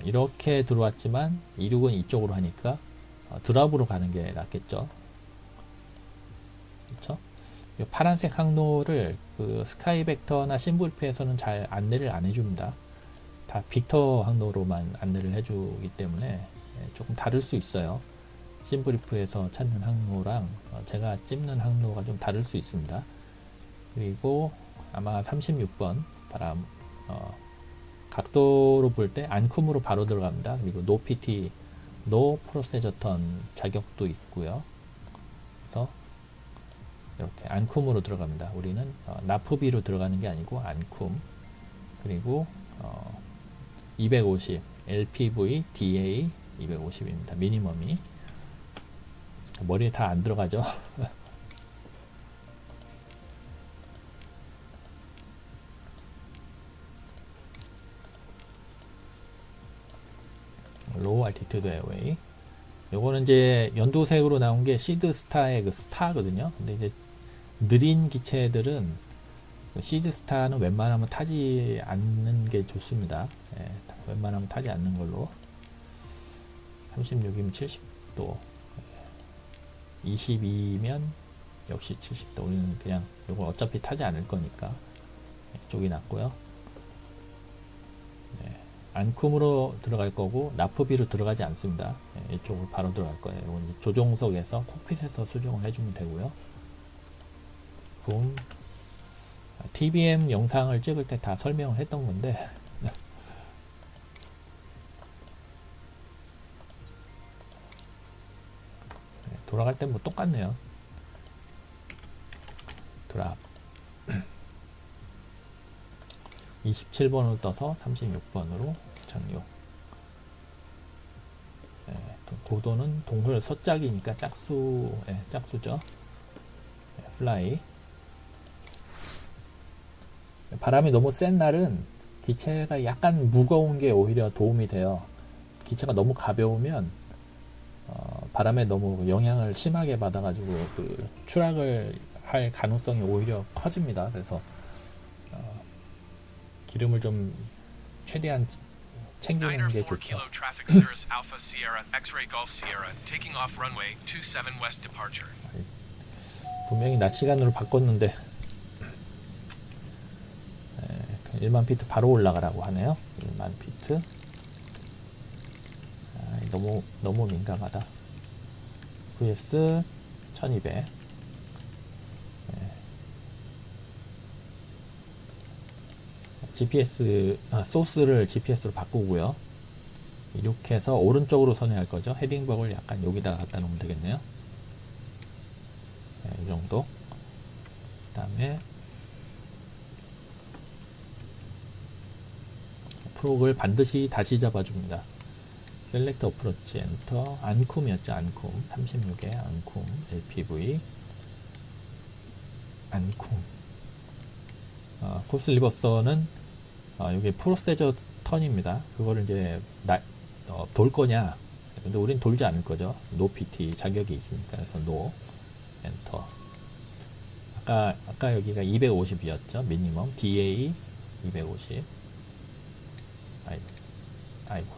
이렇게 들어왔지만 이륙은 이쪽으로 하니까 드랍으로 가는 게 낫겠죠. 그렇죠? 이 파란색 항로를 그 스카이벡터나 심브리프에서는 잘 안내를 안 해줍니다. 다 빅터 항로로만 안내를 해주기 때문에 조금 다를 수 있어요. 심브리프에서 찾는 항로랑 제가 찝는 항로가 좀 다를 수 있습니다. 그리고 아마 36번 바람 각도로 볼 때 안쿰으로 바로 들어갑니다. 그리고 노 PT, 노 프로세저 턴 자격도 있고요. 그래서 이렇게 안쿰으로 들어갑니다. 우리는 나프비로 들어가는 게 아니고 안쿰. 그리고 250 LPV DA 250입니다. 미니멈이. 머리에 다 안 들어가죠. 로우 알티튜드 에어웨이. 요거는 이제 연두색으로 나온 게 시드스타의 그 스타거든요. 근데 이제 느린 기체들은 시드스타는 웬만하면 타지 않는 게 좋습니다. 예, 웬만하면 타지 않는 걸로. 36이면 70도, 22면 역시 70도. 우리는 그냥 요거 어차피 타지 않을 거니까 이쪽이 낫고요. 네, 안쿰으로 들어갈 거고 나프비로 들어가지 않습니다. 네, 이쪽으로 바로 들어갈 거예요. 이건 조종석에서 콕핏에서 수정을 해주면 되고요. 붐. TBM 영상을 찍을 때 다 설명을 했던 건데 돌아갈 땐 뭐 똑같네요. 드랍 27번으로 떠서 36번으로 착륙. 네, 고도는 동물 서짝이니까 짝수, 네, 짝수죠. 네, 플라이. 바람이 너무 센 날은 기체가 약간 무거운 게 오히려 도움이 돼요. 기체가 너무 가벼우면 바람에 너무 영향을 심하게 받아가지고 그 추락을 할 가능성이 오히려 커집니다. 그래서 기름을 좀 최대한 챙기는 게 좋죠. 분명히 낮 시간으로 바꿨는데 1만 피트 바로 올라가라고 하네요. 1만 피트. 아, 너무 민감하다. vs 1200. GPS 소스를 GPS로 바꾸고요. 이렇게 해서 오른쪽으로 선회할 거죠. 헤딩벅을 약간 여기다가 갖다 놓으면 되겠네요. 네, 이 정도. 그 다음에 프록을 반드시 다시 잡아줍니다. 셀렉트 어프로치 엔터. 안쿰이었죠. 안쿰 36에 안쿰 LPV 안쿰. 코스 리버서는 이게 프로세저 턴입니다. 그거를 이제 돌 거냐? 근데 우린 돌지 않을 거죠. 노 PT 자격이 있으니까. 그래서 노 엔터. 아까 여기가 250이었죠. 미니멈 DA 250. 아이고.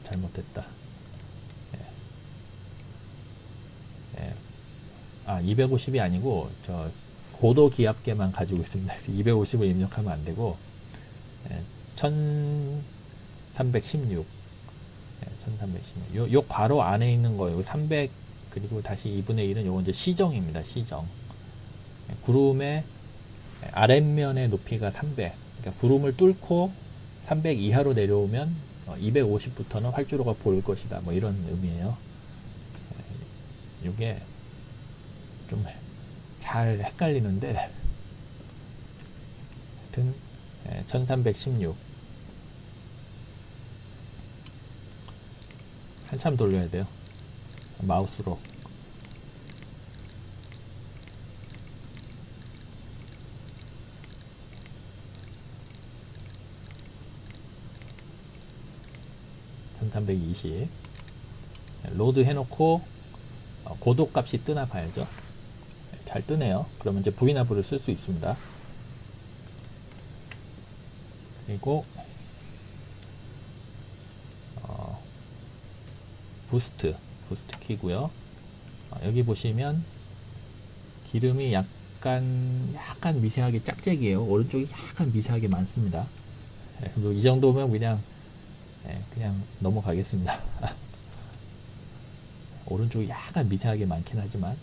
잘못됐다. 예. 250이 아니고 저 고도 기압계만 가지고 있습니다. 그래서 250을 입력하면 안 되고 1316. 1316. 요 괄호 안에 있는 거, 요 300 그리고 다시 2분의 1은 요거 이제 시정입니다. 시정. 구름의 아랫면의 높이가 300. 그러니까 구름을 뚫고 300 이하로 내려오면 250부터는 활주로가 보일 것이다. 뭐 이런 의미예요. 요게 좀 잘 헷갈리는데 하여튼 1316 한참 돌려야 돼요. 마우스로. 로드 해놓고 고도값이 뜨나 봐야죠. 잘 뜨네요. 그러면 이제 V나브를 쓸 수 있습니다. 그리고 부스트 키고요. 여기 보시면 기름이 약간 미세하게 짝짝이에요. 오른쪽이 약간 미세하게 많습니다. 그리고 이 정도면 그냥 넘어가겠습니다. 오른쪽이 약간 미세하게 많긴 하지만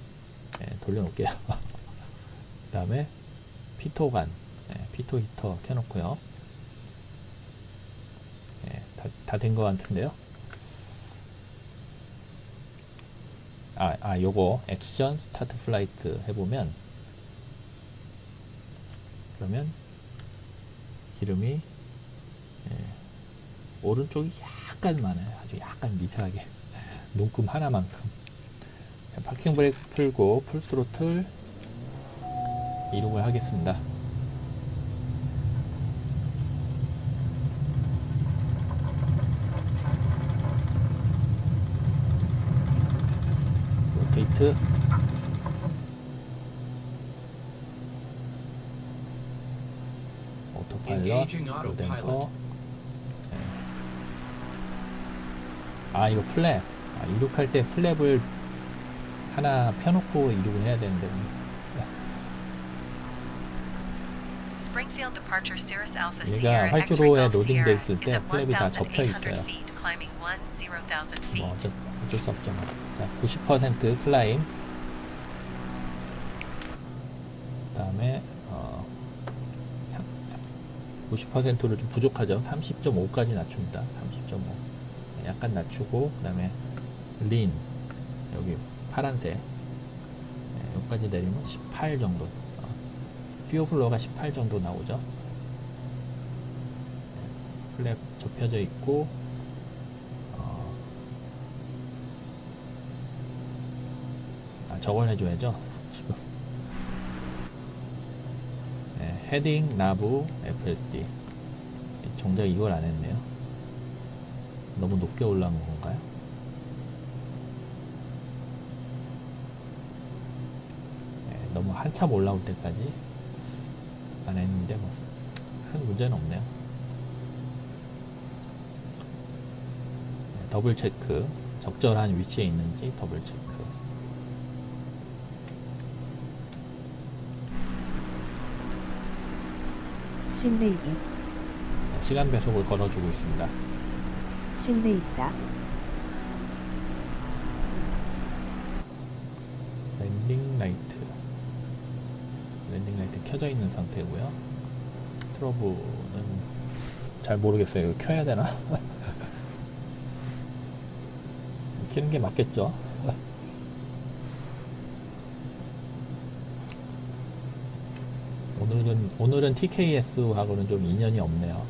돌려놓을게요. 그 다음에 피토간, 피토 히터 켜놓고요. 다 된 것 같은데요. 요거 액션 스타트 플라이트 해보면, 그러면 기름이 오른쪽이 약간 많아요. 아주 약간 미세하게. 눈금 하나만큼. 파킹 브레이크 풀고 풀스로틀 이륙을 하겠습니다. 로테이트. 오토파일럿 로덴터. 이거 플랩. 이륙할 때 플랩을 하나 펴놓고 이륙을 해야 되는데. Springfield departure Cirrus Alpha 얘가 Sierra 활주로에 X-ray Golf 로딩돼 Sierra 있을 is 때 at 플랩이 다 접혀 1,800 있어요. feet, climbing 10,000 뭐 feet. 어쩔 수 없죠. 자, 90% 클라임. 그다음에 90%를 좀 부족하죠. 30.5까지 낮춥니다. 30.5. 약간 낮추고, 그다음에 린 여기 파란색 여기까지 내리면 18 정도. 퓨어 플로어가 18 정도 나오죠. 플랩 접혀져 있고, 저걸 해줘야죠. 지금 헤딩, 나부, FSC. 정작 이걸 안 했네요. 너무 높게 올라온 건가요? 너무 한참 올라올 때까지 안 했는데 뭐 큰 문제는 없네요. 더블 체크, 적절한 위치에 있는지 더블 체크. 실내 2, 시간 배속을 걸어주고 있습니다. 실내 4, 랜딩 라이트 켜져 있는 상태고요. 스트로브는 잘 모르겠어요. 이거 켜야 되나? 켜는 게 맞겠죠? 오늘은 TKS하고는 좀 인연이 없네요.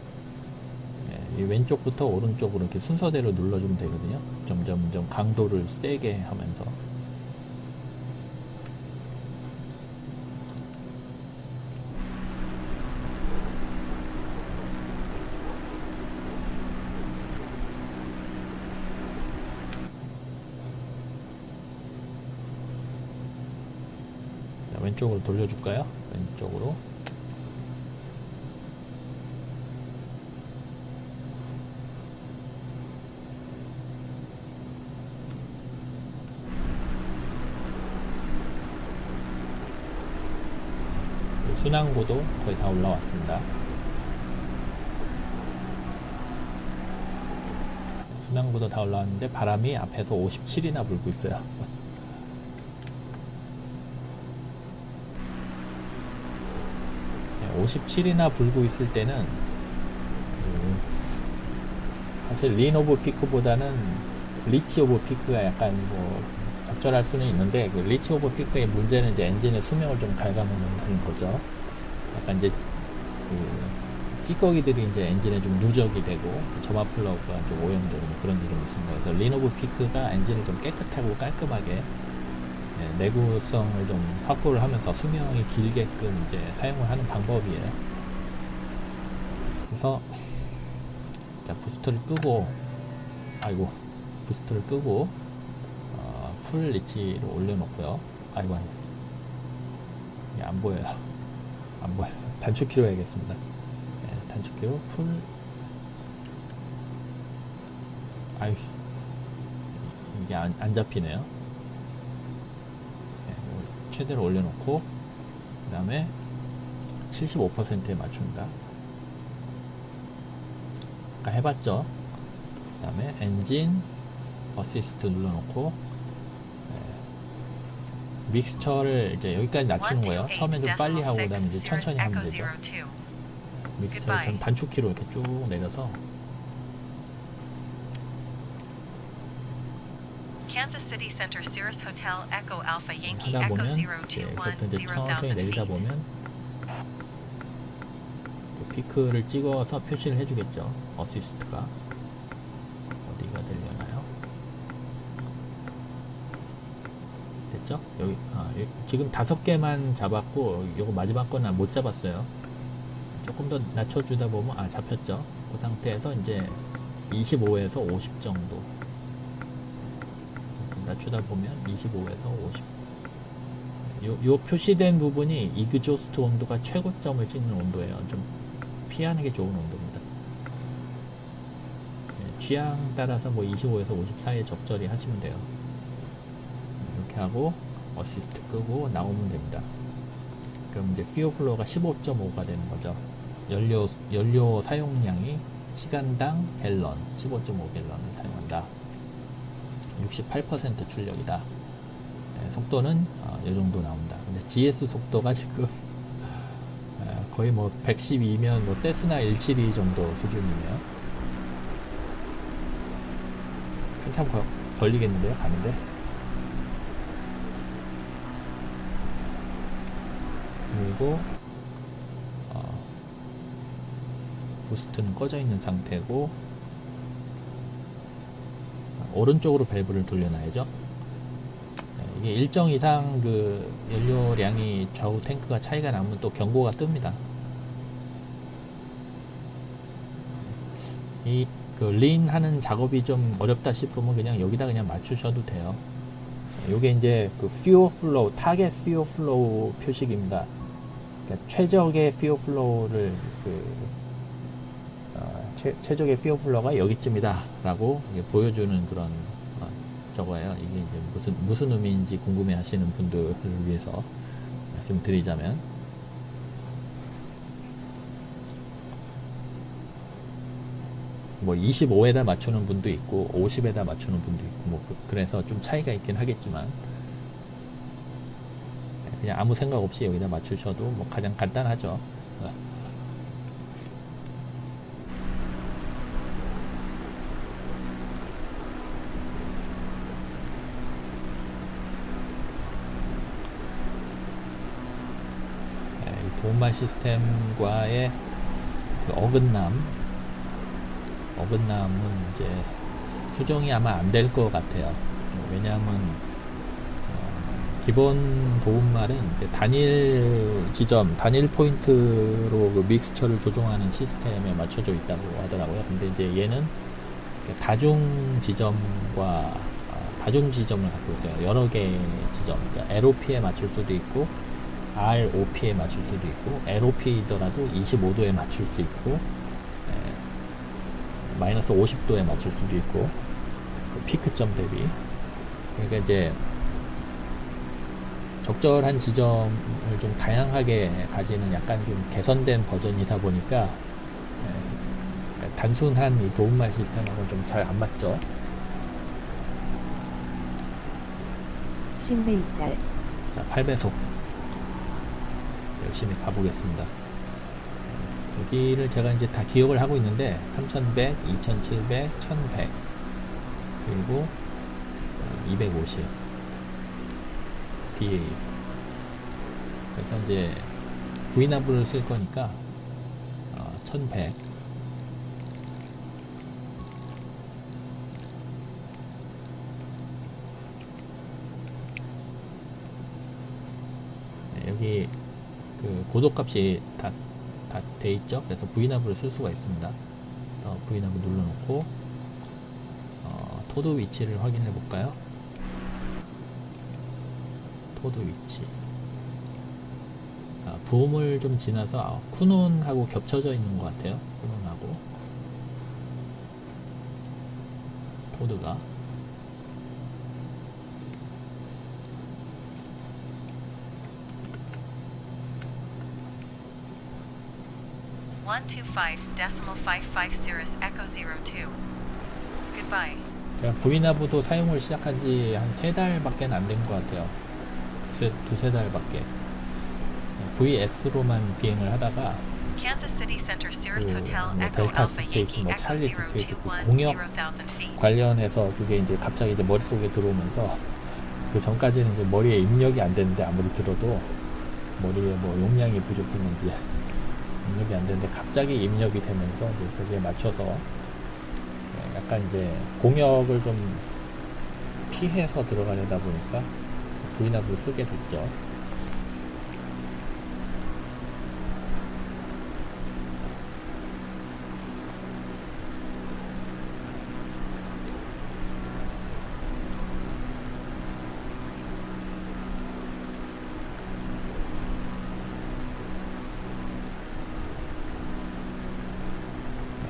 이 왼쪽부터 오른쪽으로 이렇게 순서대로 눌러주면 되거든요. 점점 강도를 세게 하면서. 자, 왼쪽으로 돌려줄까요? 왼쪽으로. 순항고도 거의 다 올라왔습니다. 순항고도 다 올라왔는데 바람이 앞에서 57이나 불고 있어요. 57이나 불고 있을 때는 사실 린 오브 피크보다는 리치 오브 피크가 약간 뭐 적절할 수는 있는데, 그 리치 오브 피크의 문제는 이제 엔진의 수명을 좀 갉아먹는 거죠. 약간 이제 그 찌꺼기들이 이제 엔진에 좀 누적이 되고 점화 플러그가 좀 오염되고 뭐 그런 일이 있습니다. 그래서 린 오브 피크가 엔진을 좀 깨끗하고 깔끔하게 내구성을 좀 확보를 하면서 수명이 길게끔 이제 사용을 하는 방법이에요. 그래서 자, 부스터를 끄고 풀 리치로 올려놓고요. 아이고 이게 안 보여요. 단축키로 해야겠습니다. 단축키로 풀. 이게 안 잡히네요. 최대로 올려놓고 그 다음에 75%에 맞춥니다. 아까 해봤죠. 그 다음에 엔진 어시스트 눌러놓고 믹스처를 이제 여기까지 낮추는 거예요. 처음엔 좀 빨리 하고 그 다음에 이제 천천히 하면 되죠. 믹스처를 전 단축키로 이렇게 쭉 내려서 Kansas City Center Cirrus Hotel Echo Alpha Yankee 하다 Echo 보면 021 이제 천천히 0,000 내리다 feet. 보면 피크를 찍어서 표시를 해주겠죠. 어시스트가 어디가 되려나요? 됐죠? 여기 지금 5개만 잡았고 요거 마지막 거는 못 잡았어요. 조금 더 낮춰주다 보면 잡혔죠. 그 상태에서 이제 25에서 50 정도 낮추다 보면 25에서 50. 요 표시된 부분이 이그조스트 온도가 최고점을 찍는 온도예요. 좀 피하는 게 좋은 온도입니다. 취향 따라서 뭐 25에서 50 사이에 적절히 하시면 돼요. 이렇게 하고 어시스트 끄고 나오면 됩니다. 그럼 이제 피어 플로우가 15.5가 되는 거죠. 연료 사용량이 시간당 갤런 15.5갤런을 사용한다. 68% 출력이다. 속도는 이 정도 나온다. 근데 GS 속도가 지금 거의 뭐 112면 뭐 세스나 172 정도 수준이네요. 한참 걸리겠는데요, 가는데. 그리고 부스트는 꺼져 있는 상태고 오른쪽으로 밸브를 돌려놔야죠. 이게 일정 이상 그 연료량이 좌우 탱크가 차이가 나면 또 경고가 뜹니다. 이 그 린 하는 작업이 좀 어렵다 싶으면 그냥 여기다 그냥 맞추셔도 돼요. 요게 이제 그 fuel flow, 타겟 fuel flow 표식입니다. 그러니까 최적의 fuel flow를 최적의 fuel flow가 여기쯤이다 라고 보여주는 그런 저거예요. 이게 이제 무슨 의미인지 궁금해 하시는 분들을 위해서 말씀드리자면, 뭐 25에다 맞추는 분도 있고 50에다 맞추는 분도 있고 뭐 그래서 좀 차이가 있긴 하겠지만 그냥 아무 생각 없이 여기다 맞추셔도 뭐 가장 간단하죠. 이 도움말 시스템과의 그 어긋남은 이제 수정이 아마 안 될 것 같아요. 왜냐하면 기본 도움말은 단일 지점, 단일 포인트로 그 믹스처를 조종하는 시스템에 맞춰져 있다고 하더라고요. 근데 이제 얘는 다중 지점과 다중 지점을 갖고 있어요. 여러 개의 지점. 그러니까 LOP에 맞출 수도 있고, ROP에 맞출 수도 있고, LOP이더라도 25도에 맞출 수 있고, 마이너스 50도에 맞출 수도 있고, 그 피크점 대비. 그러니까 이제 적절한 지점을 좀 다양하게 가지는 약간 좀 개선된 버전이다 보니까 단순한 이 도움말 시스템하고는 좀 잘 안 맞죠. 신뢰이달. 자, 8배속 열심히 가보겠습니다. 여기를 제가 이제 다 기억을 하고 있는데 3100, 2700, 1100 그리고 250 DA. 그래서 이제 V나브를 쓸 거니까 1100 여기 그 고도값이 다 돼 있죠. 그래서 V나브를 쓸 수가 있습니다. 그래서 V나브 눌러놓고 토도 위치를 확인해 볼까요? 토도 위치. 부음을 좀 지나서 쿠논하고 겹쳐져 있는 것 같아요. 쿠논하고 토드가 125.550 Echo 02. Goodbye. 제가 V나브도 사용을 시작한 지 한 3달밖에 안 된 것 같아요. 두세 달밖에. VS로만 비행을 하다가 Kansas City Center Cirrus Hotel 뭐 Echo 델타 Alpha 스페이스, Yankee 뭐 Echo 찰리 스페이스, 021 그 공역 0,000 feet. 관련해서 그게 이제 갑자기 이제 머릿속에 들어오면서 그 전까지는 이제 머리에 입력이 안 되는데 아무리 들어도 머리에 뭐 용량이 부족했는지 입력이 안 되는데 갑자기 입력이 되면서 이제 거기에 맞춰서 약간 이제 공역을 좀 피해서 들어가려다 보니까 V나브를 쓰게 됐죠.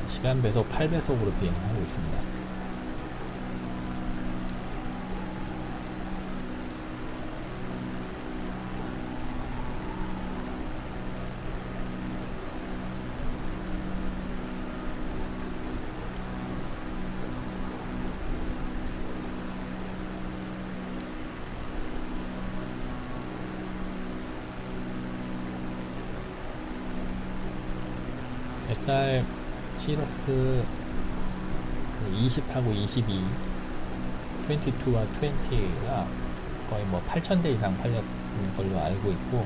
시간 배속 8배속으로 비행을 하고 있습니다. SR 시러스 20하고 22, 22와 20가 거의 뭐 8,000대 이상 팔렸는 걸로 알고 있고,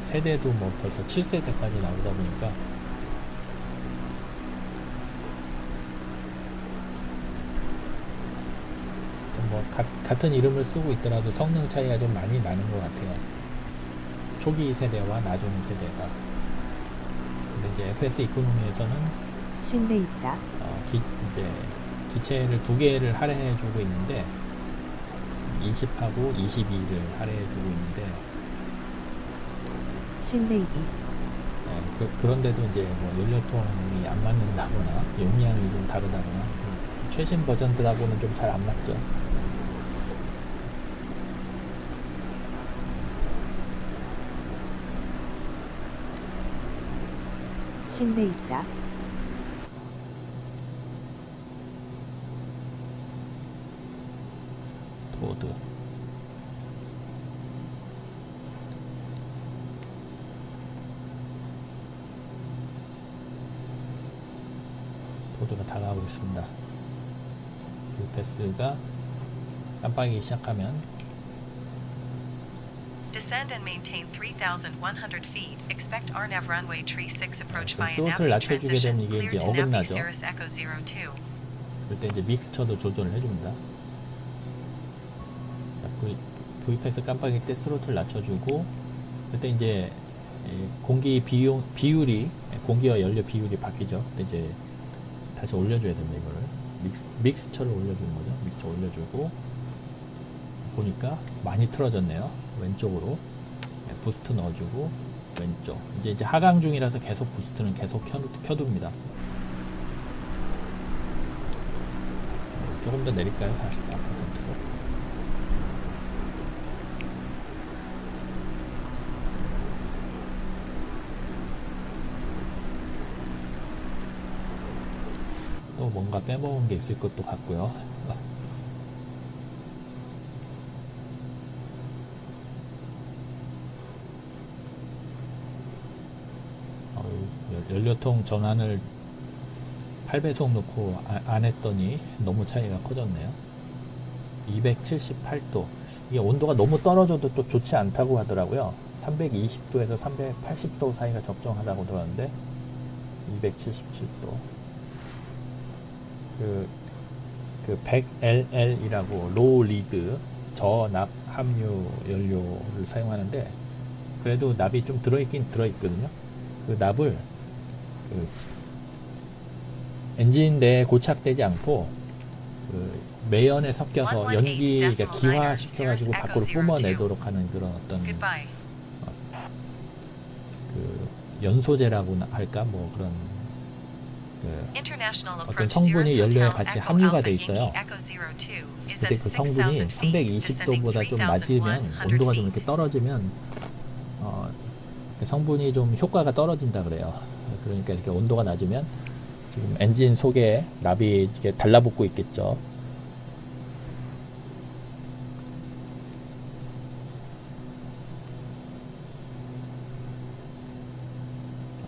세대도 뭐 벌써 7세대까지 나오다 보니까 뭐 같은 이름을 쓰고 있더라도 성능 차이가 좀 많이 나는 것 같아요. 초기 세대와 나중 세대가. 근데 이제 FS 이코노미에서는 신뢰입사. 이제 기체를 2개를 할애해주고 있는데 20하고 22를 할애해주고 있는데 신뢰입이. 그런데도 이제 뭐 연료통이 안 맞는다거나 용량이 좀 다르다거나 최신 버전들하고는 좀 잘 안 맞죠. 신뢰입사. 도드. 도드가 다가오고 있습니다. 패스가 깜빡이기 시작하면 Descend and maintain 3,100 feet. Expect RNAV runway tree 6 approach 그럼 via 스로틀을 Navi 낮춰주게 transition. 되면 이게 Clear 이제 to Navi 어긋나죠. Cirrus Echo 02. 그럴 때 이제 믹스처도 조절을 해줍니다. V패스 깜빡일 때 스로틀 낮춰주고, 그때 이제 공기 비율이, 공기와 연료 비율이 바뀌죠. 그때 이제 다시 올려줘야 됩니다. 이거를 믹스처를 올려주는 거죠. 믹스처 올려주고 보니까 많이 틀어졌네요. 왼쪽으로 부스트 넣어주고 왼쪽. 이제 하강 중이라서 계속 부스트는 계속 켜둡니다. 조금 더 내릴까요? 44%로. 또 뭔가 빼먹은 게 있을 것도 같고요. 연료통 전환을 8배속 놓고 안 했더니 너무 차이가 커졌네요. 278도. 이게 온도가 너무 떨어져도 또 좋지 않다고 하더라고요. 320도에서 380도 사이가 적정하다고 들었는데 277도. 그 100LL이라고 로우 리드 저납 함유 연료를 사용하는데, 그래도 납이 좀 들어있긴 들어있거든요. 그 납을 그 엔진 내에 고착되지 않고 그 매연에 섞여서 연기 기화시켜가지고 밖으로 뿜어내도록 하는 그런 어떤 Goodbye. 그 연소제라고 할까, 뭐 그런 그 International 어떤 approach 성분이 Cirrus 연료에 Hotel 같이 Echo 함유가 Alpha 돼 Yankee 있어요. Echo 02 is 근데 at 그 성분이 6,000 feet, descending 320도보다 좀 낮으면 3,100 온도가 좀 이렇게 feet. 떨어지면 그 성분이 좀 효과가 떨어진다 그래요. 그러니까 이렇게 온도가 낮으면 지금 엔진 속에 납이 이렇게 달라붙고 있겠죠.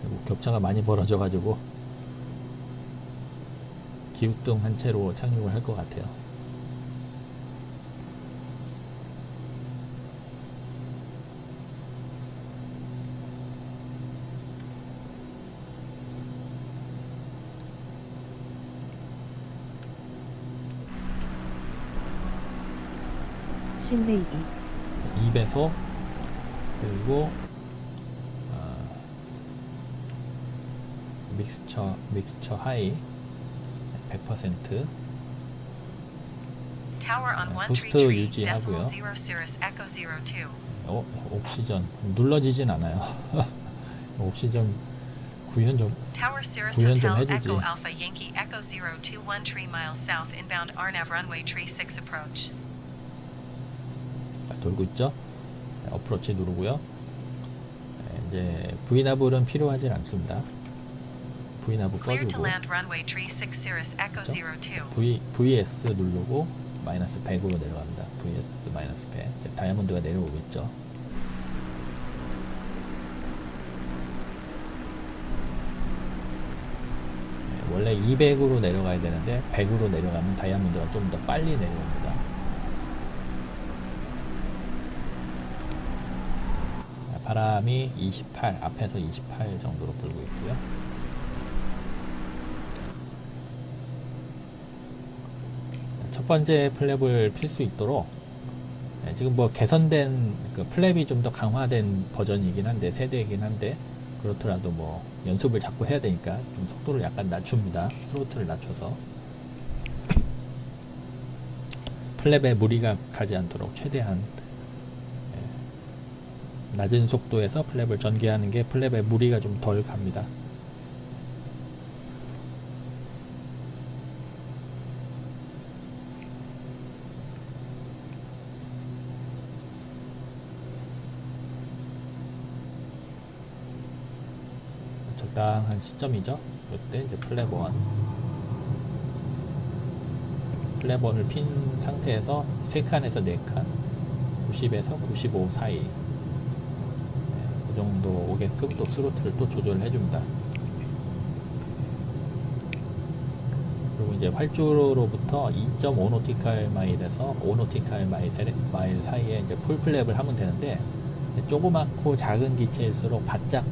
그리고 격차가 많이 벌어져 가지고 기우뚱 한 채로 착륙을 할 것 같아요. 실내이기 2배속 그리고 믹스처 하이 100%. Tower on one 부스트 tree tree, 유지하고요. decimal 0 Cirrus Echo 02. 옥시전 눌러지진 않아요. 옥시전 구현 좀 Tower Cirrus 구현 좀 Hotel 해주지. Echo Alpha Yankee Echo 021 tree miles south inbound RNAV runway tree 6 approach. 돌고 있죠. 어프로치 누르고요. 이제 V나블은 필요하진 않습니다. V나블 Clear to 꺼주고 land runway tree 6 Cirrus Echo 그렇죠? 02. VS 누르고 마이너스 100으로 내려갑니다. VS 마이너스 100. 이제 다이아몬드가 내려오겠죠. 원래 200으로 내려가야 되는데 100으로 내려가면 다이아몬드가 좀 더 빨리 내려옵니다. 바람이 28, 앞에서 28 정도로 불고 있고요. 첫 번째 플랩을 필 수 있도록 지금 뭐 개선된 그 플랩이 좀 더 강화된 버전이긴 한데, 세대이긴 한데, 그렇더라도 뭐 연습을 자꾸 해야 되니까 좀 속도를 약간 낮춥니다. 스로틀을 낮춰서 플랩에 무리가 가지 않도록 최대한 낮은 속도에서 플랩을 전개하는 게 플랩에 무리가 좀 덜 갑니다. 적당한 시점이죠. 이때 이제 플랩 1 플랩원을 핀 상태에서 3칸에서 4칸 90에서 95 사이 그 정도 오게끔 또 스로틀을 또 조절을 해줍니다. 그리고 이제 활주로로부터 2.5 노티칼 마일에서 5 노티칼 마일 사이에 이제 풀 플랩을 하면 되는데, 조그맣고 작은 기체일수록 바짝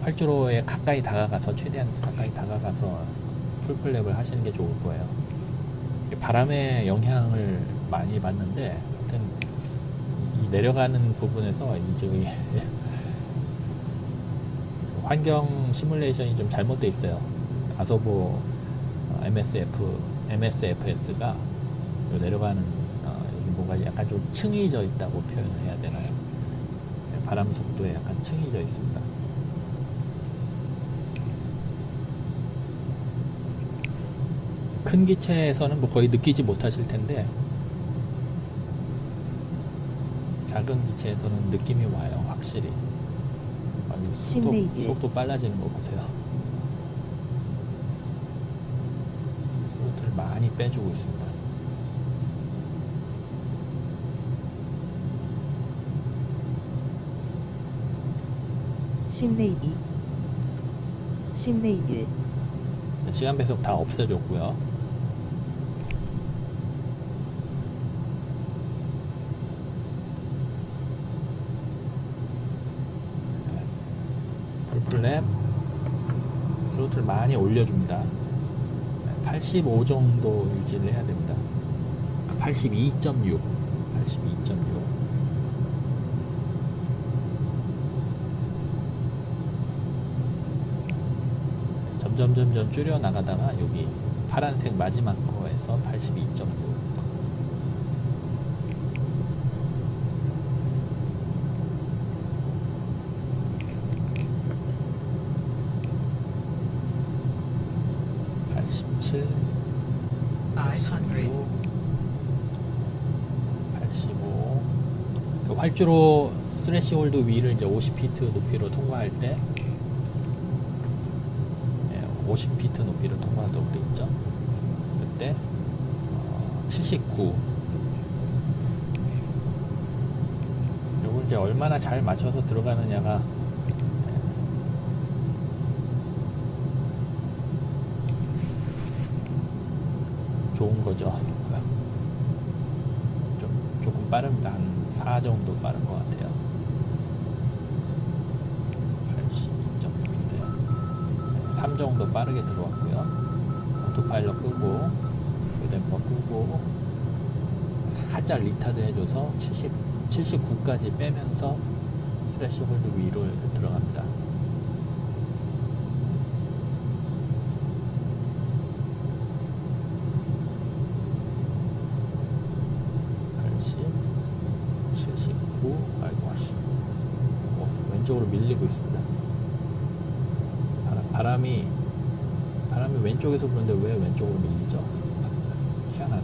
활주로에 가까이 다가가서, 최대한 가까이 다가가서 풀 플랩을 하시는 게 좋을 거예요. 바람의 영향을 많이 받는데, 하여튼 이 내려가는 부분에서 저기 환경 시뮬레이션이 좀 잘못되어 있어요. 아소보 MSFS가 내려가는 여기 뭐가 약간 좀 층이져 있다고 표현을 해야 되나요? 바람 속도에 약간 층이져 있습니다. 큰 기체에서는 뭐 거의 느끼지 못하실 텐데, 작은 기체에서는 느낌이 와요, 확실히. 속도 빨라지는 거 보세요. 스로틀을 많이 빼주고 있습니다. 실내일 시간 배속 다 없애줬고요. 풀플랩 스로틀 많이 올려줍니다. 85 정도 유지를 해야 됩니다. 82.6 점점 줄여 나가다가 여기 파란색 마지막 거에서 82.6 87 500. 85 그 활주로 스레시홀드 위를 이제 50피트 높이로 통과할 때 50피트 높이를 통과하도록 되어 있죠. 그때 79 요걸 이제 얼마나 잘 맞춰서 들어가느냐가 좋은 거죠. 조금 빠릅니다. 한 4 정도 빠른 것 같아요. 82.6인데요. 3 정도 빠르게 들어왔고요. 오토파일럿 끄고 댐퍼 끄고 살짝 리타드 해줘서 79까지 빼면서 스레시 홀드 위로 들어갑니다. 79, 아이고, 왼쪽으로 밀리고 있습니다. 바람이 왼쪽에서 부는데 왜 왼쪽으로 밀리죠? 희한하네.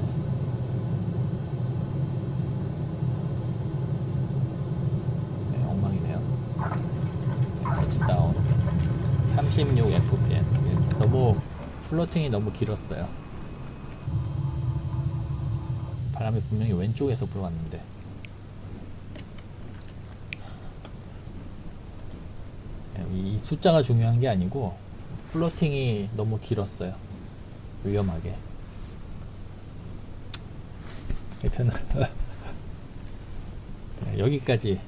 네, 엉망이네요. 터치다운 36 fpm. 너무 플로팅이 너무 길었어요. 바람이 분명히 왼쪽에서 불어왔는데. 이 숫자가 중요한 게 아니고 플로팅이 너무 길었어요. 위험하게. 하여튼 여기까지